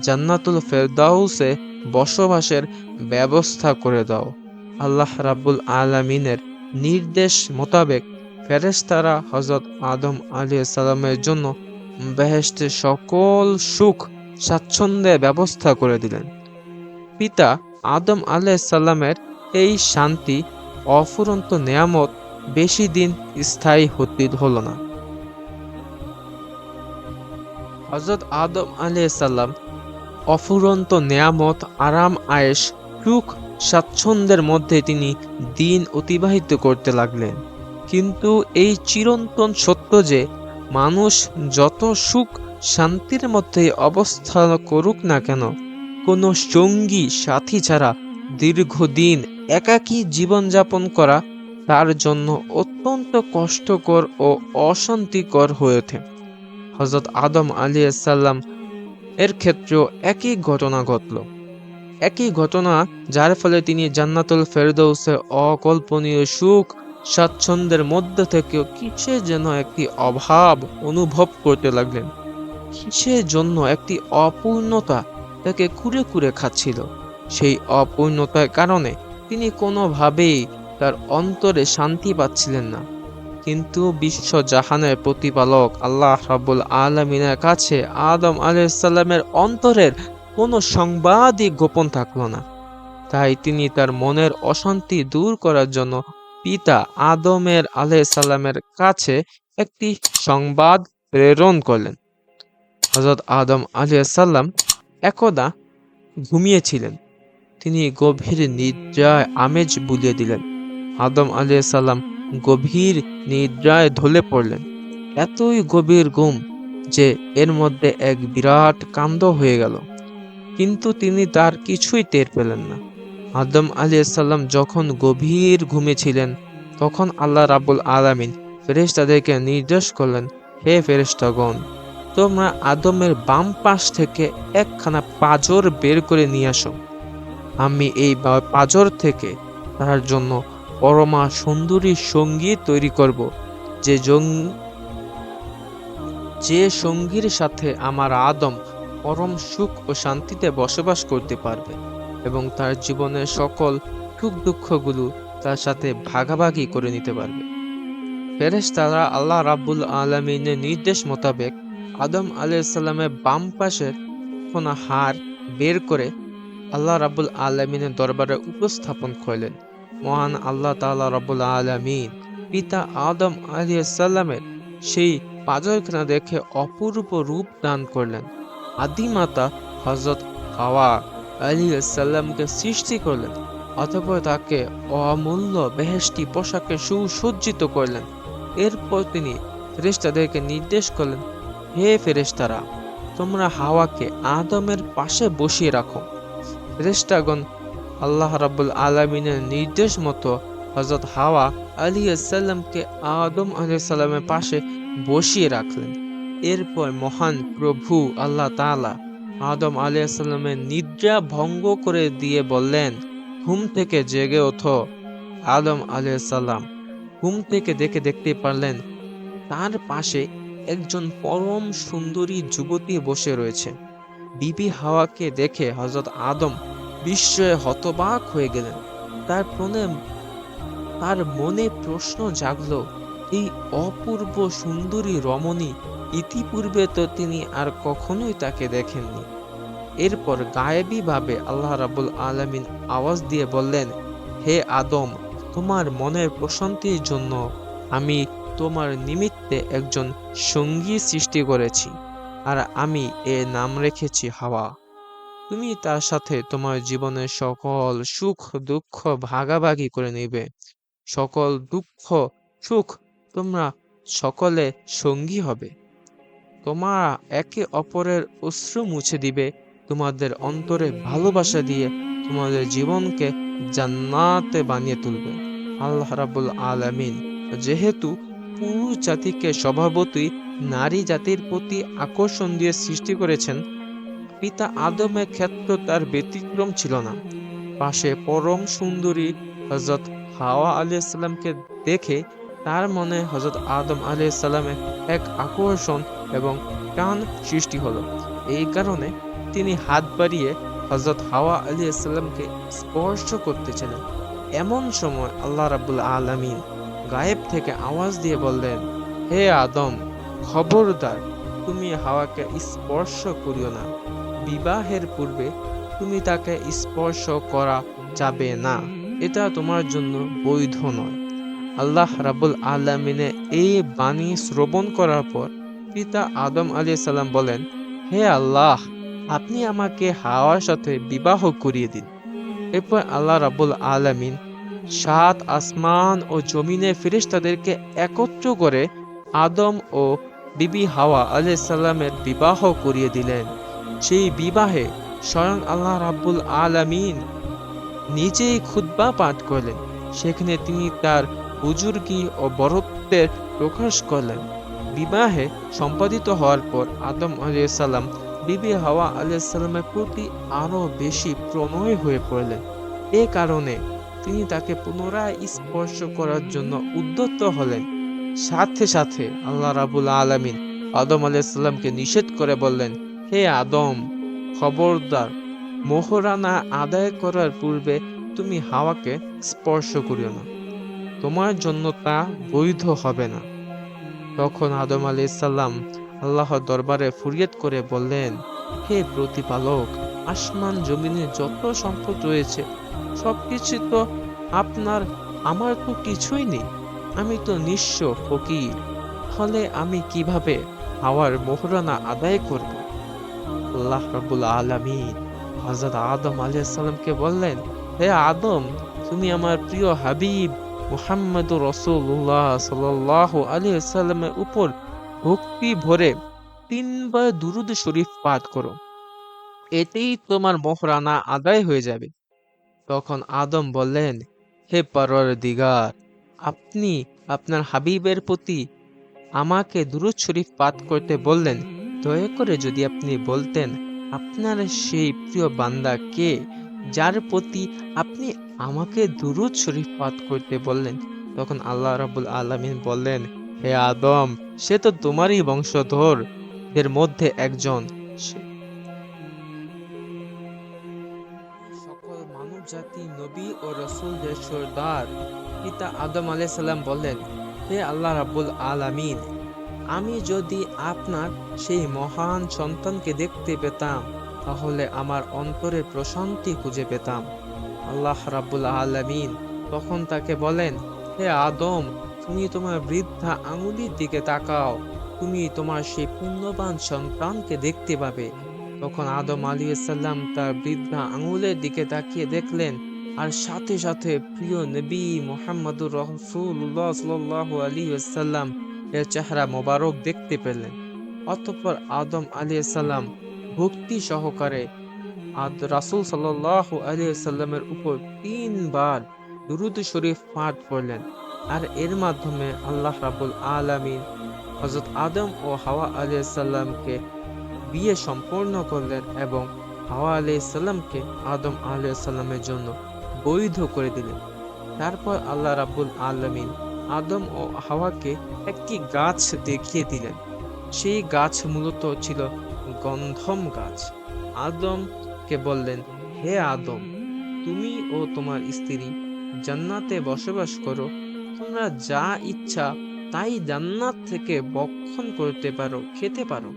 জান্নাতুল ফেরদাউসে বসবাসের ব্যবস্থা করে দাও। আল্লাহ রাব্বুল আলামিনের নির্দেশ মোতাবেক ফেরেশতারা হযরত আদম আলাইহিস সালামের জন্য বেহেশতের সকল সুখ স্বাচ্ছন্দ্যের ব্যবস্থা করে দিলেন। পিতা আদম আলাইহিস সালামের এই শান্তি অফুরন্ত নেয়ামত বেশি দিন স্থায়ী হলো না। হযরত আদম আলাইহিস সালাম অফুরন্ত নেয়ামত, আরাম আয়েশ, সুখ স্বাচ্ছন্দ্যের মধ্যে তিনি দিন অতিবাহিত করতে লাগলেন। কিন্তু এই চিরন্তন সত্য যে মানুষ যত সুখ শান্তির মধ্যে অবস্থান করুক না কেন, কোনো সঙ্গী সাথী ছাড়া দীর্ঘদিন একাকী জীবনযাপন করা তার জন্য অত্যন্ত কষ্টকর ও অশান্তিকর হয়ে ওঠে। হযরত আদম আলাইহিস সালাম এর ক্ষেত্রেও একই ঘটনা ঘটল। একই ঘটনা, যার ফলে তিনি জান্নাতুল ফেরদৌসে অকল্পনীয় সুখ স্বাচ্ছন্দ্যের মধ্যে থেকেও কিসের যেন একটি অভাব অনুভব করতে লাগলেন। কিসের জন্য একটি অপূর্ণতা তাকে কুরে কুরে খাচ্ছিল। সেই অপূর্ণতার কারণে তিনি কোনোভাবেই তার অন্তরে শান্তি পাচ্ছিলেন না। কিন্তু বিশ্ব জাহানের প্রতিপালক আল্লাহ রাব্বুল আলামিনের কাছে আদম আলাইহিস সালামের অন্তরের কোনো সংবাদই গোপন থাকলো না। তাই তিনি তার মনের অশান্তি দূর করার জন্য পিতা আদমের আলাইহিস সালামের কাছে একটি সংবাদ প্রেরণ করলেন। হযরত আদম আলাইহিস সালাম একদা ঘুমিয়েছিলেন। তিনি গভীর নিদ্রায় আমেজ বুলিয়ে দিলেন। আদম আলাইহিস সালাম গভীর নিদ্রায় ঢলে পড়লেন। এতই গভীর ঘুম যে এর মধ্যে এক বিরাট কাণ্ড হয়ে গেল, কিন্তু তিনি তার কিছুই টের পেলেন না। আদম আলাইহিস সালাম যখন গভীর ঘুমে ছিলেন, তখন আল্লাহ রাব্বুল আলামিন ফেরেশতাদেরকে নির্দেশ করলেন, হে ফেরেশতাগণ, তোমরা আদমের বাম পাশ থেকে একখানা পাঁজর বের করে নিয়ে আসো। আমি এই পাঁজর থেকে তার জন্য পরমা সুন্দরী সঙ্গী তৈরি করব, যে সঙ্গীর সাথে আমার আদম পরম সুখ ও শান্তিতে বসবাস করতে পারবে এবং তার জীবনের সকল সুখ দুঃখগুলো তার সাথে ভাগাভাগি করে নিতে পারবে। ফেরেশতারা আল্লাহ রাব্বুল আলামিনের নির্দেশ মোতাবেক আদম আলাইহিস সালামের বাম পাশের কোনা হাড় বের করে আল্লাহ রাব্বুল আলামিনের দরবারে উপস্থাপন করলেন। মহান আল্লাহ তাআলা রাব্বুল আলামিন পিতা আদম আলাইহিস সালামের সেই পাঁজরখানা দেখে অপূর্ব রূপ দান করলেন। আদিমাতা হযরত হাওয়া আলাইহিস সালামকে সৃষ্টি করলেন, অতঃপর তাকে অমূল্য বেহেশতি পোশাকে সুসজ্জিত করলেন। এরপর তিনি ফেরেশতাদেরকে নির্দেশ করলেন, হে ফেরেশতারা, তোমরা হাওয়াকে আদমের পাশে বসিয়ে রাখো। ফেরেশতাগণ আল্লাহ রাব্বুল আলামিনের নির্দেশ মতো হযরত হাওয়া আলাইহিস সালামকে আদম আলাইহিস সালামের পাশে বসিয়ে রাখলেন। এরপর মহান প্রভু আল্লাহ তাআলা আদম আলাইহিস সালামের নিদ্রা ভঙ্গ করে দিয়ে বললেন, ঘুম থেকে জেগে ওঠো। আদম আলাইহিস সালাম ঘুম থেকে দেখতে পারলেন তার পাশে একজন পরম সুন্দরী যুবতী বসে রয়েছে। বিবি হাওয়াকে দেখে হযরত আদম বিস্ময়ে হতবাক হয়ে গেলেন। তার মনে প্রশ্ন জাগলো, এই অপূর্ব সুন্দরী রমণী ইতিপূর্বে তো তিনি আর কখনোই তাকে দেখেননি। এরপর গায়েবী ভাবে আল্লাহ রাব্বুল আলামিন আওয়াজ দিয়ে বললেন, হে আদম, তোমার মনের প্রশান্তির জন্য আমি তোমার নিমিত্তে একজন সঙ্গী সৃষ্টি করেছি, আর আমি এর নাম রেখেছি হাওয়া। তুমি তার সাথে তোমার জীবনের সকল সুখ দুঃখ ভাগাভাগি করে নিবে। সকল দুঃখ সুখ তোমরা সকলে সঙ্গী হবে। তোমরা একে অপরের অশ্রু মুছে দিবে। তোমাদের অন্তরে ভালোবাসা দিয়ে তোমাদের জীবনকে জান্নাতে বানিয়ে তুলবে। আল্লাহ রাব্বুল আলামিন যেহেতু পুরুষ জাতিকে স্বভাবতই নারী জাতির প্রতি আকর্ষণ দিয়ে সৃষ্টি করেছেন, পিতা আদমের ক্ষেত্রে তার ব্যতিক্রম ছিল না। পাশে পরম সুন্দরী হযরত হাওয়া আলাইহিস সালামকে দেখে তার মনে হযরত আদম আলাইহিস সালামের এক আকর্ষণ এবং টান সৃষ্টি হলো। এই কারণে তিনি হাত বাড়িয়ে হযরত হাওয়া আলাইহিস সালামকে স্পর্শ করতেছিলেন। এমন সময় আল্লাহ রাব্বুল আলামিন গায়েব থেকে আওয়াজ দিয়ে বললেন, হে আদম, খবরদার, তুমি হাওয়াকে স্পর্শ করিও না। বিবাহের পূর্বে তুমি তাকে স্পর্শ করা যাবে না, এটা তোমার জন্য বৈধ নয়। আল্লাহ রাব্বুল আলামিনের এই বাণী শ্রবণ করার পর পিতা আদম আলাইহিস সালাম বলেন, হে আল্লাহ, আপনি আমাকে হাওয়ার সাথে বিবাহ করিয়ে দিন। এরপর আল্লাহ রাব্বুল আলামিন 7 আসমান ও জমিনের ফেরেশতাদেরকে একত্র করে আদম ও বিবি হাওয়া আলাইহিস সালামের বিবাহ করিয়ে দিলেন। সেই বিবাহে স্বয়ং আল্লাহ রাব্বুল আলামিন নিজেই খুতবা পাঠ করলেন। সেখানে তিনি তার বুজুর্গি ও বরত্বের প্রকাশ করলেন। বিবাহে সম্পাদিত হওয়ার পর আদম আলাইহিস সালাম বিবি হাওয়া আলাইহিস সালামের প্রতি আরো বেশি প্রণয় হয়ে পড়লেন। এ কারণে তিনি তাকে পুনরায় স্পর্শ করার জন্য উদ্যত হলেন। সাথে সাথে আল্লাহ রাব্বুল আলামিন আদম আলাইহিস সালামকে নিষেধ করে বললেন, হে আদম, খবরদার, মোহরানা আদায় করার পূর্বে তুমি হাওয়াকে স্পর্শ করিও না, তোমার জন্য তা বৈধ হবে না। তখন আদম আলাইহিস সালাম আল্লাহর দরবারে ফরিয়াদ করে বললেন, হে প্রতিপালক, আসমান জমিনে যত সম্পদ রয়েছে সবকিছু তো আপনার, আমার তো কিছুই নেই, আমি তো নিঃস্ব ফকির, ফলে আমি কিভাবে হাওয়ার মোহরানা আদায় করব? আল্লাহ রাব্বুল আলামিন হযরত আদম আলাইহিস সালামকে বললেন, হে আদম, তুমি আমার প্রিয় হাবিব মুহাম্মদুর রাসূলুল্লাহ সাল্লাল্লাহু আলাইহি ওয়াসাল্লামের উপর ভক্তি ভরে 3 বার দুরূদ শরীফ পাঠ করো, এতেই তোমার মোহরানা আদায় হয়ে যাবে। তখন আদম বললেন, হে পরওয়ারদিগার, আপনি আপনার হাবিবের প্রতি আমাকে দুরূদ শরীফ পাঠ করতে বললেন, দয়া করে যদি আপনি বলতেন আপনার সেই প্রিয় বান্দা কে, যার প্রতি আপনি আমাকে দুরূদ শরীফ পাঠ করতে বললেন। তখন আল্লাহ রাব্বুল আলামিন বললেন, হে আদম, সে তো তোমারই বংশধর, এর মধ্যে একজন। সে- সকল মানব জাতি, নবী ও রাসূলদের সর্দার পিতা আদম আলাইহিস সালাম বললেন, হে আল্লাহ রাব্বুল আলামিন, আমি যদি আপনার সেই মহান সন্তানকে দেখতে পেতাম তাহলে আমার অন্তরে প্রশান্তি খুঁজে পেতাম। আল্লাহ রাব্বুল আলামিন তখন তাকে বলেন, হে আদম, তুমি তোমার বৃদ্ধা আঙুলির দিকে তাকাও, তুমি তোমার সেই পুণ্যবান সন্তানকে দেখতে পাবে। তখন আদম আলাইহিস সালাম তার বৃদ্ধা আঙুলের দিকে তাকিয়ে দেখলেন, আর সাথে সাথে প্রিয় নবী মুহাম্মদুর রাসূলুল্লাহ সাল্লাল্লাহু আলাইহি ওয়াসাল্লাম এর চেহারা মোবারক দেখতে পেলেন। অতঃপর আদম আলাইহিস সালাম ভক্তি সহকারে রাসূল সাল্লাল্লাহু আলাইহি সাল্লামের উপর 3 বার দুরূদ শরীফ পাঠ করলেন। আর এর মাধ্যমে আল্লাহ রাব্বুল আলামিন হযরত আদম ও হাওয়া আলাইহিস সালামকে বিয়ে সম্পন্ন করলেন এবং হাওয়া আলাইহিস সালামকে আদম আলাইহিস সালামের জন্য বৈধ করে দিলেন। তারপর আল্লাহ রাব্বুল আলামিন আদম ও হাওয়াকে একটি গাছ দেখিয়ে দিলেন। সেই গাছ মূলত ছিল গন্ধম গাছ। আদমকে বললেন, হে আদম, তুমি ও তোমার স্ত্রী জান্নাতে বসবাস করো, তোমরা যা ইচ্ছা তাই জান্নাত থেকে ভক্ষণ করতে পারো, খেতে পারো,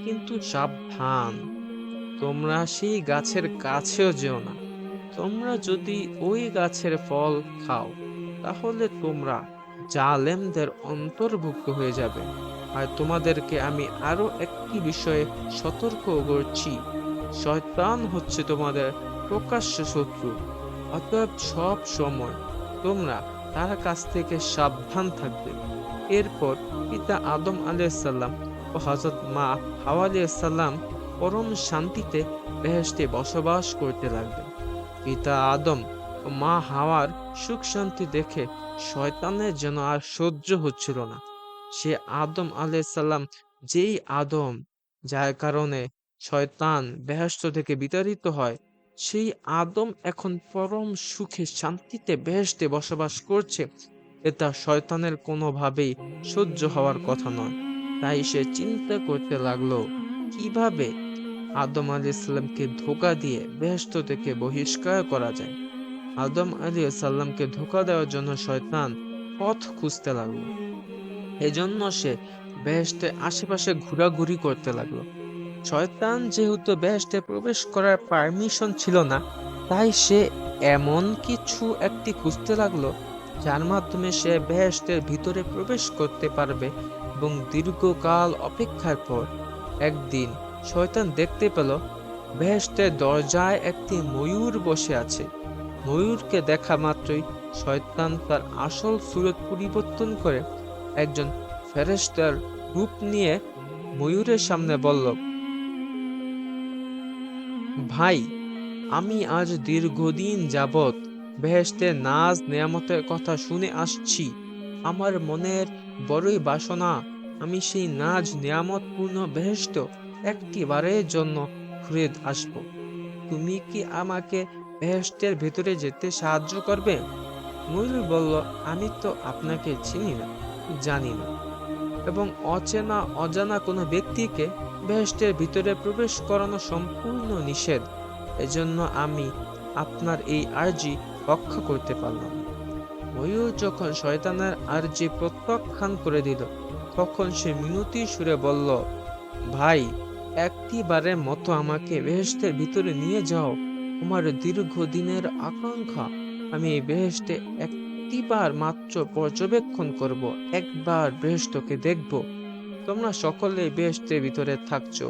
কিন্তু সাবধান, তোমরা সেই গাছের কাছেও যেও না। তোমরা যদি ওই গাছের ফল খাও তাহলে তোমরা জালেমদের অন্তর্ভুক্ত হয়ে যাবে। আর তোমাদেরকে আমি আরো একটি বিষয়ে সতর্ক করছি, শয়তান হচ্ছে তোমাদের প্রকাশ্য শত্রু, অতএব সব সময় তোমরা তার কাছ থেকে সাবধান থাকবে। এরপর পিতা আদম আলাইহিস সালাম ও হযরত মা হাওয়া আলাইহিস সালাম পরম শান্তিতে বেহেশতে বসবাস করতে লাগলেন। পিতা আদম ও মা হাওয়ার সুখ শান্তি দেখে শয়তানের যেন আর সহ্য হচ্ছিল না। সে আদম আলাইহিস সালাম, যেই আদম যার কারণে শয়তান বেহেশত থেকে বিতাড়িত হয়, সেই আদম এখন পরম সুখে শান্তিতে বেহেশতে বসবাস করছে, এটা শয়তানের কোনোভাবেই সহ্য হওয়ার কথা নয়। তাই সে চিন্তা করতে লাগলো, কিভাবে আদম আলাইহিস সালামকে ধোঁকা দিয়ে বেহেশত থেকে বহিষ্কার করা যায়। আদম আলাইহিস সালামকে ধোঁকা দেওয়ার জন্য শয়তান পথ খুঁজতে লাগলো। এজন্য সে বেহেশতের আশেপাশে ঘোরাঘুরি করতে লাগলো। শয়তান যেহেতু বেহেশতে প্রবেশ করার পারমিশন ছিল না, তাই সে এমন কিছু একটি খুঁজতে লাগলো যার মাধ্যমে সে বেহেশতের ভিতরে প্রবেশ করতে পারবে। এবং দীর্ঘকাল অপেক্ষার পর একদিন শয়তান দেখতে পেল বেহেশতের দরজায় একটি ময়ূর বসে আছে। ময়ূরকে দেখা মাত্রই শয়তান তার আসল সুরত পরিবর্তন করে একজন ফেরেশতার রূপ নিয়ে ময়ূরের সামনে বলল, ভাই, আমি আজ দীর্ঘদিন যাবৎ বেহেশতের নাজ নেয়ামতের কথা শুনে আসছি। আমার মনের বড়ই বাসনা আমি সেই নাজ নেয়ামতপূর্ণ বেহেশত একটিবারের জন্য ঘুরে আসব। তুমি কি আমাকে বেহেশতের ভেতরে যেতে সাহায্য করবে? ময়ূর বলল, আমি তো আপনাকে চিনি না, জানি না, এবং অজানা কোনো ব্যক্তিকে বেহেশতের ভিতরে প্রবেশ করানো সম্পূর্ণ নিষেধ। এজন্য আমি আপনার এই আরজি রক্ষা করতে পারলাম। ময়ূর যখন শয়তানের আরজি প্রত্যাখ্যান করে দিল, তখন সে মিনতি সুরে বলল, ভাই, একটি বারের মতো আমাকে বেহেশতের ভিতরে নিয়ে যাও। তোমার দীর্ঘদিনের আকাঙ্ক্ষা, আমি এই বেহেশতে একটিবার মাত্র পর্যবেক্ষণ করব, একবার বেহেশতকে দেখব। তোমরা সকলেই বেহেশতের ভিতরে থাকছো,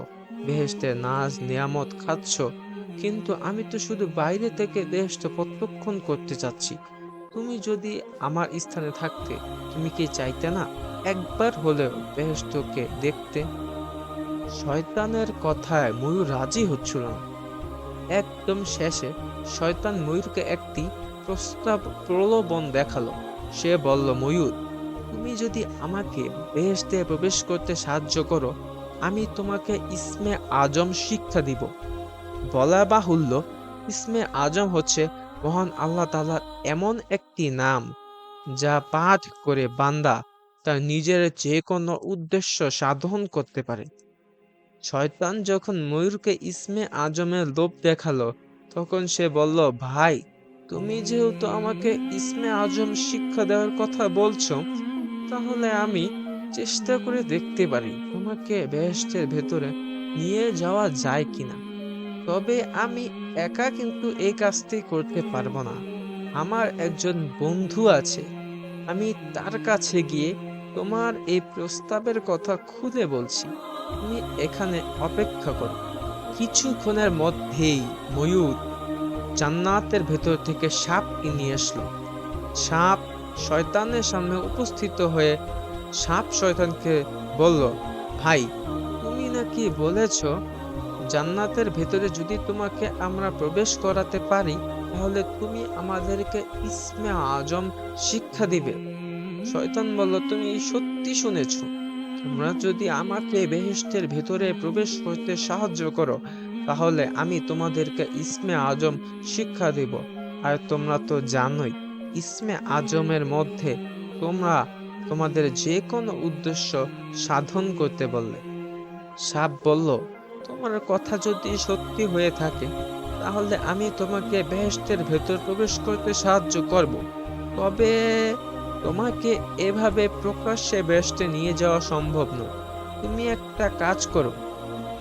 বেহেশতের নাজ নিয়ামত খাচ্ছ, কিন্তু আমি তো শুধু বাইরে থেকে বেহেশত প্রত্যক্ষণ করতে চাচ্ছি। তুমি যদি আমার স্থানে থাকতে, তুমি কি চাইতে না একবার হলেও বেহেশতকে দেখতে? শয়তানের কথায় ময়ূর রাজি হচ্ছিল না। একদম শেষে শয়তান ময়ূরকে একটি প্রস্তাব প্রলোভন দেখালো। সে বলল, ময়ূর, তুমি যদি আমাকে বেহেশতে প্রবেশ করতে সাহায্য করো, আমি তোমাকে ইসমে আজম শিক্ষা দিব। বলা বাহুল্য, ইসমে আজম হচ্ছে মহান আল্লাহ তাআলার এমন একটি নাম যা পাঠ করে বান্দা তার নিজের যে কোনো উদ্দেশ্য সাধন করতে পারে। শয়তান যখন ময়ূরকে ইসমে আজমের লোভ দেখালো, তখন সে বলল, ভাই, তুমি যেহেতু আমাকে ইসমে আজম শিক্ষা দেওয়ার কথা বলছো, তাহলে আমি চেষ্টা করে দেখতে পারি তোমাকে বেহেশতের ভেতরে নিয়ে যাওয়া যায় কিনা। তবে আমি একা কিন্তু এই কাজটি করতে পারবো না। আমার একজন বন্ধু আছে, আমি তার কাছে গিয়ে তোমার এই প্রস্তাবের কথা খুলে বলছি। তুমি এখানে অপেক্ষা করো। কিছুক্ষণের মধ্যেই ময়ূর জান্নাতের ভেতর থেকে সাপকে নিয়ে আসলো। সাপ শয়তানের সামনে উপস্থিত হয়ে সাপ শয়তানকে বলল, ভাই, তুমি নাকি বলেছ জান্নাতের ভেতরে যদি তোমাকে আমরা প্রবেশ করাতে পারি, তাহলে তুমি আমাদেরকে ইসমে আজম শিক্ষা দিবে। শয়তান বলল, তুমি সত্যি শুনেছ। তোমরা যদি আমাকে বেহেশতের ভেতরে প্রবেশ করতে সাহায্য করো, তাহলে আমি তোমাদেরকে ইসমে আজম শিক্ষা দিব। আর তোমরা তো জানোই, ইসমে আজমের মধ্যে তোমরা তোমাদের যে কোনো উদ্দেশ্য সাধন করতে বললে। সাপ বলল, তোমার কথা যদি সত্যি হয়ে থাকে, তাহলে আমি তোমাকে বেহেশতের ভেতর প্রবেশ করতে সাহায্য করব। তবে তোমাকে এভাবে প্রকাশ্যে বেহেশতে নিয়ে যাওয়া সম্ভব নয়। তুমি একটা কাজ করো,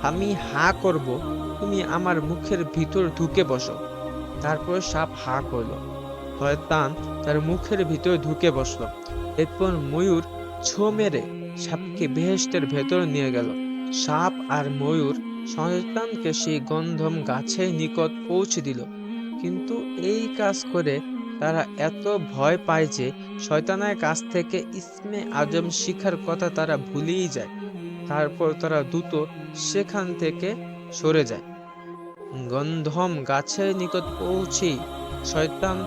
আমি হা করব, তুমি আমার মুখের ভিতর ঢুকে বসো। তারপর সাপ হা করলো। শয়তান তার মুখের ভিতর ঢুকে বসলো। এরপর ময়ূর ছো মেরে সাপকে বেহেশতের ভেতর নিয়ে গেল। সাপ আর ময়ূর শয়তানকে সেই গন্ধম গাছের নিকট পৌঁছে দিল। কিন্তু এই কাজ করে তারা এত ভয় পায় যে শয়তানের কাছ থেকে ইসমে আজম শিখার কথা তারা ভুলেই যায়। তারপর তারা দ্রুত সেখান থেকে সরে যায়। গন্ধম গাছের নিকট পৌঁছেই শয়তান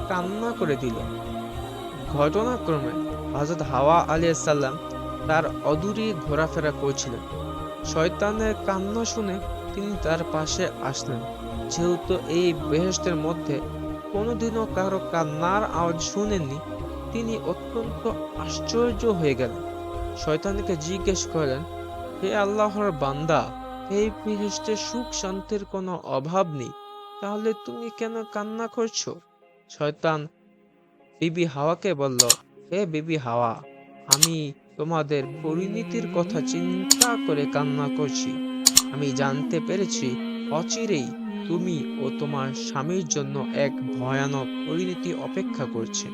কান্না করে দিল। ঘটনাক্রমে হযরত হাওয়া আলাইহিস সালাম তার অদূরে ঘোরাফেরা করছিলেন। শয়তানের কান্না শুনে তিনি তার পাশে আসলেন। যেহেতু এই বেহেশতের মধ্যে কোনোদিনও কারো কান্নার আওয়াজ শুনেননি, তিনি অত্যন্ত আশ্চর্য হয়ে গেলেন। শয়তানকে জিজ্ঞেস করলেন, হে আল্লাহর বান্দা, এই বেহেশতে সুখ শান্তির কোনো অভাব নেই, তাহলে তুমি কেন কান্না করছো? শয়তান বিবি হাওয়াকে বলল, হে বিবি হাওয়া, আমি তোমাদের পরিণতির কথা চিন্তা করে কান্না করছি। আমি জানতে পেরেছি অচিরেই তুমি ও তোমার স্বামীর জন্য এক ভয়ানক পরিণতি অপেক্ষা করছে।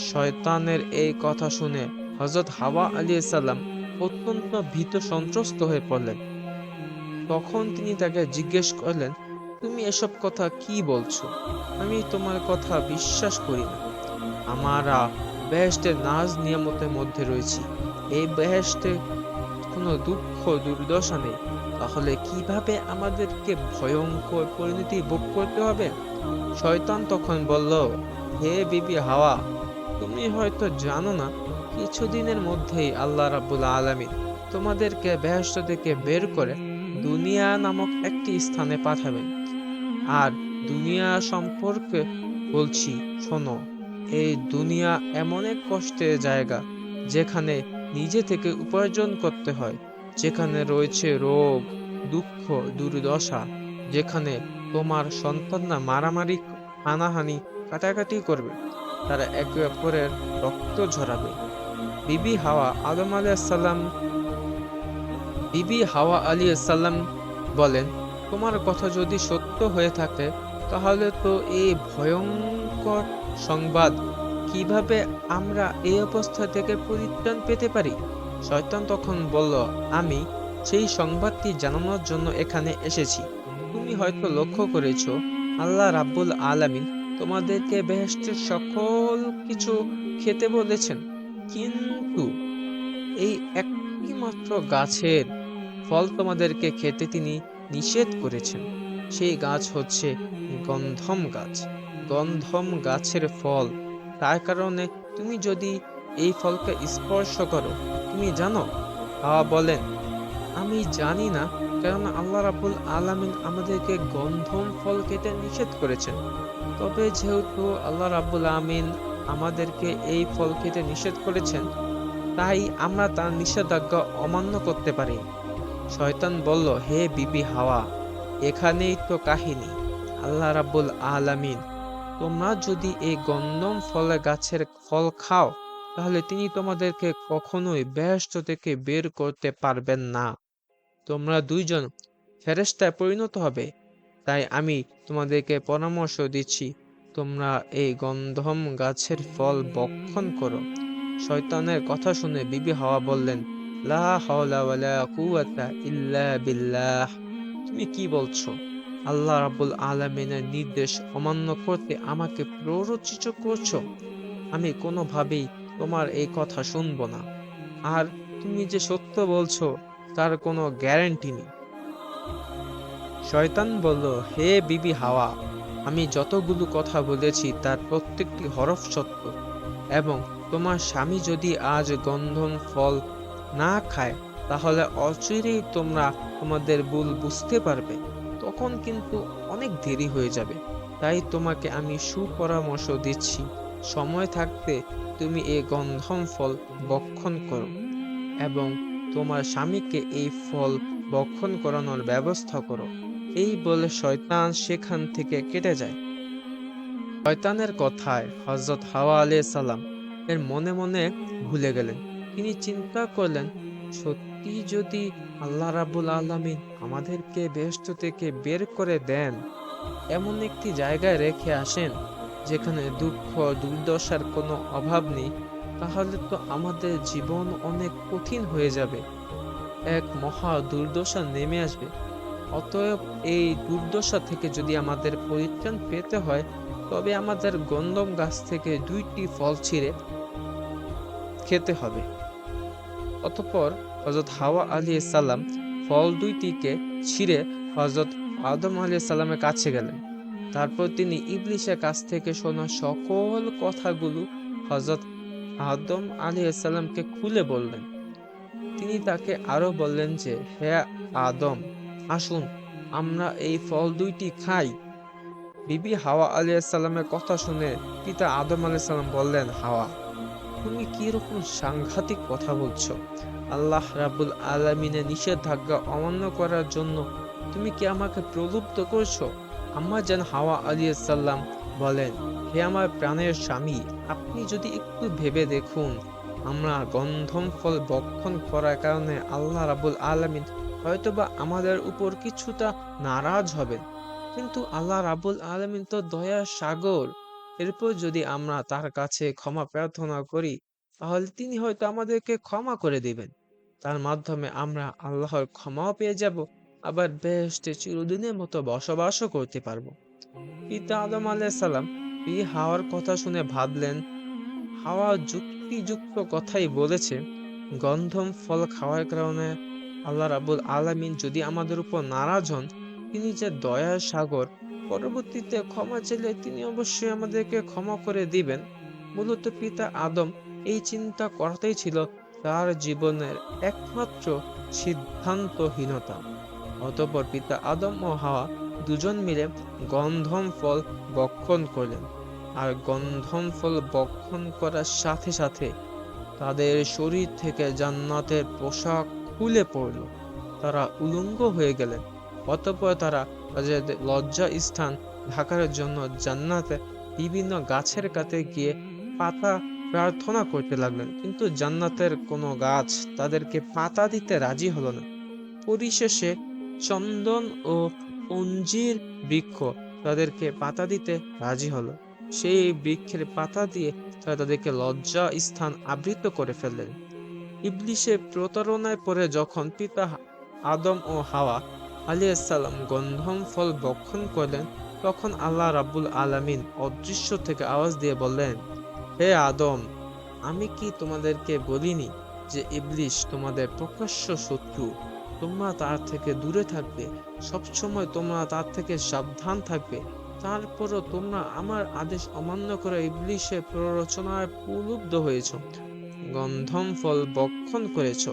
শয়তানের এই কথা শুনে হযরত হাওয়া আলাইহিস সালাম অত্যন্ত ভীত সন্ত্রস্ত হয়ে পড়লেন। তখন তিনি তাকে জিজ্ঞেস করলেন, তুমি এসব কথা কি বলছো? আমি তোমার কথা বিশ্বাস করি না। আমরা বেহেশতের নাজ নিয়ামতের মধ্যে রয়েছি। এই বেহেশতে কোনো দুঃখ দুর্দশা নেই। তাহলে কিভাবে আমাদেরকে ভয়ঙ্কর পরিণতি ভোগ করতে হবে? শয়তান তখন বলল, হে বিবি হাওয়া, তুমি হয়তো জানো না, কিছুদিনের মধ্যেই আল্লাহ রাব্বুল আলামিন তোমাদেরকে বেহেশত থেকে বের করে দুনিয়া নামক একটি স্থানে পাঠাবেন। আর দুনিয়া সম্পর্কে বলছি, শোনো, এই দুনিয়া এমন এক কষ্টের জায়গা, যেখানে নিজে থেকে উপার্জন করতে হয়, যেখানে রয়েছে রোগ, দুঃখ, দুর্দশা, যেখানে তোমার সন্তানরা মারামারি, হানাহানি, কাটাকাটি করবে, তারা একে অপরের রক্ত ঝরাবে। বিবি হাওয়া আদম আলাইহিস সালাম বিবি হাওয়া আলাইহিস সালাম বলেন, তোমার কথা যদি সত্য হয়ে থাকে তাহলে তো এই ভয়ঙ্কর সংবাদ, কিভাবে আমরা এই অবস্থা থেকে পরিত্রাণ পেতে পারি? শয়তান তখন বলল, আমি সেই সংবাদটি জানানোর জন্য এখানে এসেছি। তুমি হয়তো লক্ষ্য করেছো, আল্লাহ রাব্বুল আলামিন তোমাদেরকে বেহেশতের সকল কিছু খেতে বলেছেন, কিন্তু এই একটি মাত্র গাছের ফল তোমাদেরকে খেতে তিনি নিষেধ করেছেন। সেই গাছ হচ্ছে গন্ধম গাছ। গন্ধম গাছের ফল, তার কারণে তুমি যদি এই ফলকে স্পর্শ করো, তুমি জানো? হাওয়া বলেন, আমি জানি না, কারণ আল্লাহ রাব্বুল আলামিন আমাদেরকে গন্ধম ফল খেতে নিষেধ করেছেন। তবে যেহেতু আল্লাহ রাব্বুল আলামিন আমাদেরকে এই ফল খেতে নিষেধ করেছেন, তাই আমরা তার নিষেধাজ্ঞা অমান্য করতে পারি। শয়তান বলল, হে বিবি হাওয়া, এখানেই তো কাহিনী। আল্লাহ রাব্বুল আলামিন, তোমরা যদি এই গন্ধম ফলের গাছের ফল খাও, তাহলে তিনি তোমাদেরকে কখনোই বেহেশত থেকে বের করতে পারবেন না। তোমরা দুইজন ফেরেশতায় পরিণত হবে। তাই আমি তোমাদেরকে পরামর্শ দিচ্ছি, তোমরা এই গন্ধম গাছের ফল ভক্ষণ করো। শয়তানের কথা শুনে বিবি হাওয়া বললেন, লা হাওলা ওয়ালা কুওয়াতা ইল্লা বিল্লাহ। তুমি কি বলছো? আল্লাহ রাব্বুল আলামিনের নির্দেশ অমান্য করতে আমাকে প্ররোচিত করছো? আমি কোনোভাবেই তোমার এই কথা শুনবো না। আর তুমি যে সত্য বলছো তার কোনো গ্যারান্টি নেই। শয়তান বলল, হে বিবি হাওয়া, আমি যতগুলো কথা বলেছি তার প্রত্যেকটি হরফ সত্য, এবং তোমার স্বামী যদি আজ গন্ধম ফল না খায়, তাহলে অচিরেই তোমরা তোমাদের ভুল বুঝতে পারবে। তখন কিন্তু অনেক দেরি হয়ে যাবে। তাই তোমাকে আমি সুপরামর্শ দিচ্ছি, সময় থাকতে তুমি এই গন্ধম ফল ভক্ষণ করো এবং তোমার স্বামীকে এই ফল ভক্ষণ করানোর ব্যবস্থা করো। এই বলে শয়তান সেখান থেকে কেটে যায়। শয়তানের কথায় হযরত হাওয়া আলাইহিস সালাম এর মনে মনে ভুলে গেলেন। তিনি চিন্তা করলেন, সত্যি যদি আল্লাহ রাব্বুল আলামিন আমাদেরকে বেহেশত থেকে বের করে দেন, এমন একটি জায়গায় রেখে আসেন যেখানে দুঃখ দুর্দশার কোনো অভাব নেই, তাহলে তো আমাদের জীবন অনেক কঠিন হয়ে যাবে। এক মহা দুর্দশা নেমে আসবে। অতএব এই দুর্দশা থেকে যদি আমাদের পরিত্রাণ পেতে হয়, তবে আমাদের গন্ধম গাছ থেকে 2টি ফল ছিঁড়ে খেতে হবে। অতঃপর হযরত হাওয়া আলাইহিস সালাম ফল 2টিকে ছিঁড়ে হযরত আদম আলাইহিস সালামের কাছে গেলেন। তারপর তিনি ইবলীসের কাছ থেকে শোনা সকল কথাগুলো হযরত আদম আলাইহিস সালামকে খুলে বললেন। তিনি তাকে আরো বললেন যে, হে আদম, আসুন আমরা এই ফল 2টি খাই। বিবি হাওয়া আলাইহিস সালামের কথা শুনে পিতা আদম আলাইহিস সালাম বললেন, হাওয়া, তুমি কি রকম সাংঘাতিক কথা বলছো? আল্লাহ রাব্বুল আলামিনের নিষেধাজ্ঞা অমান্য করার জন্য তুমি কি আমাকে প্রলুব্ধ করছো? আম্মা জান হাওয়া আলাইহিস সালাম বলেন, হে আমার প্রাণের স্বামী, আপনি যদি একটু ভেবে দেখুন, আমরা গন্ধম ফল ভক্ষণ করার কারণে আল্লাহ রাব্বুল আলামিন হয়তোবা আমাদের উপর কিছুটা নারাজ হবেন, কিন্তু আল্লাহ রাব্বুল আলামিন তো দয়ার সাগর। এরপর যদি আমরা তার কাছে ক্ষমা প্রার্থনা করি, তাহলে তিনি হয়তো আমাদেরকে ক্ষমা করে দিবেন। তার মাধ্যমে আমরা আল্লাহর ক্ষমাও পেয়ে যাব, আবার বেহেশতে চিরদিনের মতো বসবাসও করতে পারবো। পিতা আদম আলাইহিস সালাম এই হাওয়ার কথা শুনে ভাবলেন, হাওয়া যুক্তিযুক্ত কথাই বলেছে। গন্ধম ফল খাওয়ার কারণে আল্লাহ রাব্বুল আলামিন যদি আমাদের উপর নারাজ হন, তিনি যে দয়ার সাগর, পরবর্তীতে ক্ষমা চাইলে তিনি অবশ্যই আমাদেরকে ক্ষমা করে দিবেন। মূলত পিতা আদম এই চিন্তা করাতেই ছিল তার জীবনের একমাত্র সিদ্ধান্তহীনতা। অতঃপর পিতা আদম ও হাওয়া দুজন মিলে গন্ধম ফল ভক্ষণ করলেন, আর গন্ধম ফল ভক্ষণ করার সাথে সাথে তাদের শরীর থেকে জান্নাতের পোশাক খুলে পড়ল। তারা উলঙ্গ হয়ে গেলেন। অতঃপর তারা তাদের লজ্জা স্থান ঢাকার জন্য জান্নাতে বিভিন্ন গাছের কাছে গিয়ে পাতা প্রার্থনা করতে লাগলেন, কিন্তু জান্নাতের কোনো গাছ তাদেরকে পাতা দিতে রাজি হলো না। পরিশেষে চন্দন ও অঞ্জির বৃক্ষ তাদেরকে পাতা দিতে রাজি হলো। সেই বৃক্ষের পাতা দিয়ে তারা তাদেরকে লজ্জা স্থান আবৃত করে ফেললেন। ইবলিশের প্রতারণায় পড়ে যখন পিতা আদম ও হাওয়া আলাইহিসসালাম গন্ধম ফল ভক্ষণ করলেন, তখন আল্লাহ রাব্বুল আলামিন অদৃশ্য থেকে আওয়াজ দিয়ে বললেন, হে আদম, আমি কি তোমাদেরকে বলিনি যে ইবলিশ তোমাদের প্রকাশ্য শত্রু? তোমরা তার থেকে দূরে থাকবে, সবসময় তোমরা তার থেকে সাবধান থাকবে। তারপরও তোমরা আমার আদেশ অমান্য করে ইবলিশের প্ররোচনায় প্রলুব্ধ হয়েছ, গন্ধম ফল ভক্ষণ করেছ।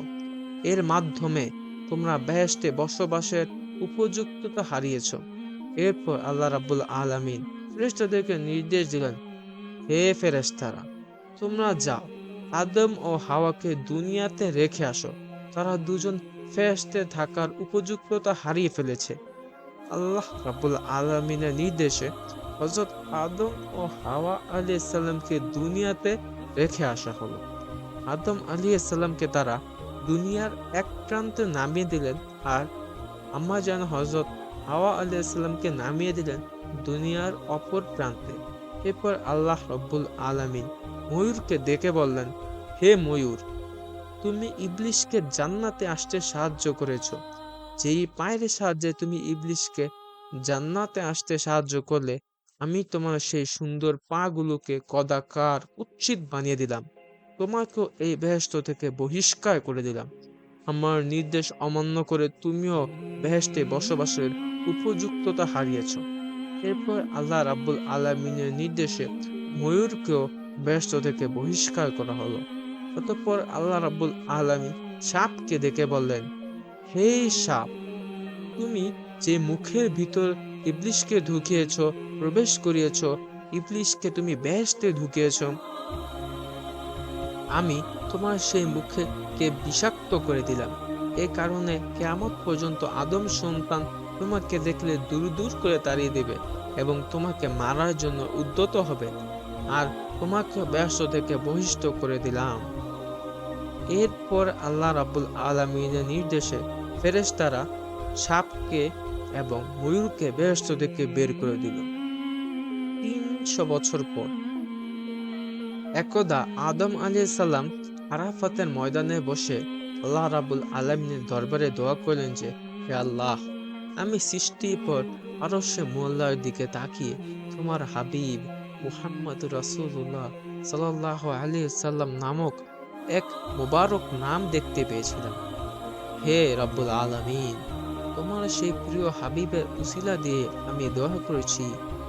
এর মাধ্যমে তোমরা বেহেশতে বসবাসের উপযুক্ততা হারিয়েছ। এরপর আল্লাহ রাব্বুল আলামিন ফেরেশতাদেরকে নির্দেশ দিলেন, হে ফেরেশতারা, তোমরা যাও, আদম ও হাওয়াকে দুনিয়াতে রেখে আসো। তারা দুজন ফেরেশতে থাকার উপযুক্ততা হারিয়ে ফেলেছে। আল্লাহ রাব্বুল আলামিনের নির্দেশে হযরত আদম ও হাওয়া আলাইহিস সালামকে দুনিয়াতে রেখে আসা হলো। আদম আলাইহিসসালামকে তারা দুনিয়ার এক প্রান্তে নামিয়ে দিলেন, আর আম্মা জান হযরত হাওয়া আলাইহিসসালামকে নামিয়ে দিলেন দুনিয়ার অপর প্রান্তে। এরপর আল্লাহ রব্বুল আলামিন ময়ূরকে ডেকে বললেন, হে ময়ূর, তুমি ইবলিশকে জান্নাতে আসতে সাহায্য করেছো। যেই পায়ের সাহায্যে তুমি ইবলিশকে জান্নাতে আসতে সাহায্য করলে, আমি তোমার সেই সুন্দর পা গুলোকে কদাকার কুৎসিত বানিয়ে দিলাম। তোমাকেও এই বেহেশত থেকে বহিষ্কার করে দিলাম। আমার নির্দেশ অমান্য করে তুমিও বেহেশতে বসবাসের উপযুক্ততা হারিয়েছ। এরপর আল্লাহ রাব্বুল আলামিনের নির্দেশে ময়ূরকেও বেহেশত থেকে বহিষ্কার করা হলো। অতঃপর আল্লাহ রাব্বুল আলামিন সাপকে ডেকে বললেন, হে সাপ, তুমি যে মুখের ভিতর ইবলিশকে ঢুকিয়েছ, প্রবেশ করিয়েছ, ইবলিশকে তুমি বেহেশতে ঢুকিয়েছ, আমি তোমার সেই মুখকে বিষাক্ত করে দিলাম। এ কারণে কিয়ামত পর্যন্ত আদম সন্তান তোমাকে দেখলে দূর দূর করে তাড়িয়ে দেবে এবং তোমাকে মারার জন্য উদ্যত হবে, আর তোমাকে বেহেশত থেকে বহিষ্ঠ করে দিলাম। এরপর আল্লাহ রাব্বুল আলামিনের নির্দেশে ফেরেশতারা সাপকে এবং ময়ূরকে বেহেশত থেকে বের করে দিল। ৩০০ বছর পর একদা আদম আলাইহিস সালাম আরাফাতের ময়দানে বসে আল্লাহ রাব্বুল আলামিনের দরবারে দোয়া করলেন যে, হে আল্লাহ, আমি সৃষ্টির পর আরশে মুআল্লার দিকে তাকিয়ে তোমার হাবিব মুহাম্মদ রাসূলুল্লাহ সাল্লাল্লাহু আলাইহি সাল্লাম নামক এক মোবারক নাম দেখতে পেয়েছিলাম। হে রব্বুল আলামিন, তোমার সেই প্রিয় হাবিবের উসিলা দিয়ে আমি দোয়া করেছি,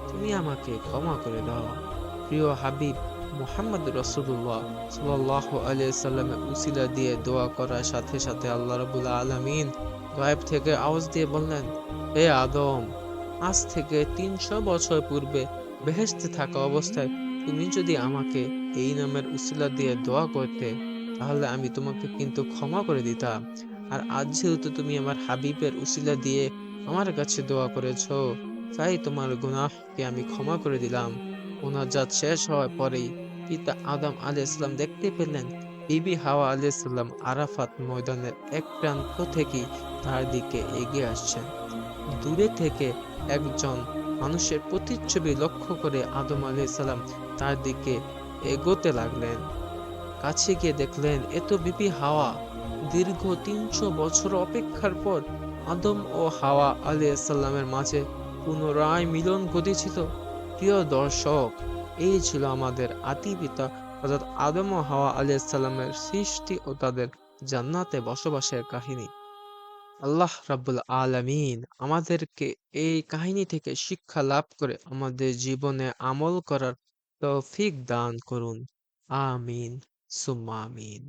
তুমি আমাকে ক্ষমা করে দাও। প্রিয় হাবিব মুহাম্মদ রাসূলুল্লাহ সাল্লাল্লাহু আলাইহি সাল্লামের উসিলা দিয়ে দোয়া করার সাথে সাথে আল্লাহ রাব্বুল আলামিন গায়েব থেকে আওয়াজ দিয়ে বললেন, হে আদম, আজ থেকে ৩০০ বছর পূর্বে বেহেশতে থাকা অবস্থায় তুমি যদি আমাকে এই নামের উসিলা দিয়ে দোয়া করতে, তাহলে আমি তোমাকে কিন্তু ক্ষমা করে দিতাম। আর আজ যেহেতু তুমি আমার হাবিবের উসিলা দিয়ে আমার কাছে দোয়া করেছো, তাই তোমার গুনাহকে আমি ক্ষমা করে দিলাম। মোনাজাত শেষ হওয়ার পরেই পিতা আদম আলাইহিস সালাম দেখতে পেলেন বিবি হাওয়া আলাইহিস সালাম আরাফাত ময়দানের এক প্রান্ত থেকেই তার দিকে এগিয়ে আসছেন। দূরে থেকে একজন মানুষের প্রতিচ্ছবি লক্ষ্য করে আদম আলাইহিস সালাম তার দিকে এগোতে লাগলেন। কাছে গিয়ে দেখলেন এ তো বিবি হাওয়া। দীর্ঘ ৩০০ বছর অপেক্ষার পর আদম ও হাওয়া আলাইহিস সালামের মাঝে পুনরায় মিলন ঘটেছিল। প্রিয় দর্শক, এই ছিল আমাদের আদি পিতা অর্থাৎ আদম ও হাওয়া আলাইহিস সালামের সৃষ্টি ও তাদের জান্নাতে বসবাসের কাহিনী। আল্লাহ রাব্বুল আলামিন আমাদেরকে এই কাহিনী থেকে শিক্ষা লাভ করে আমাদের জীবনে আমল করার তৌফিক দান করুন। আমিন সুম্মা আমিন।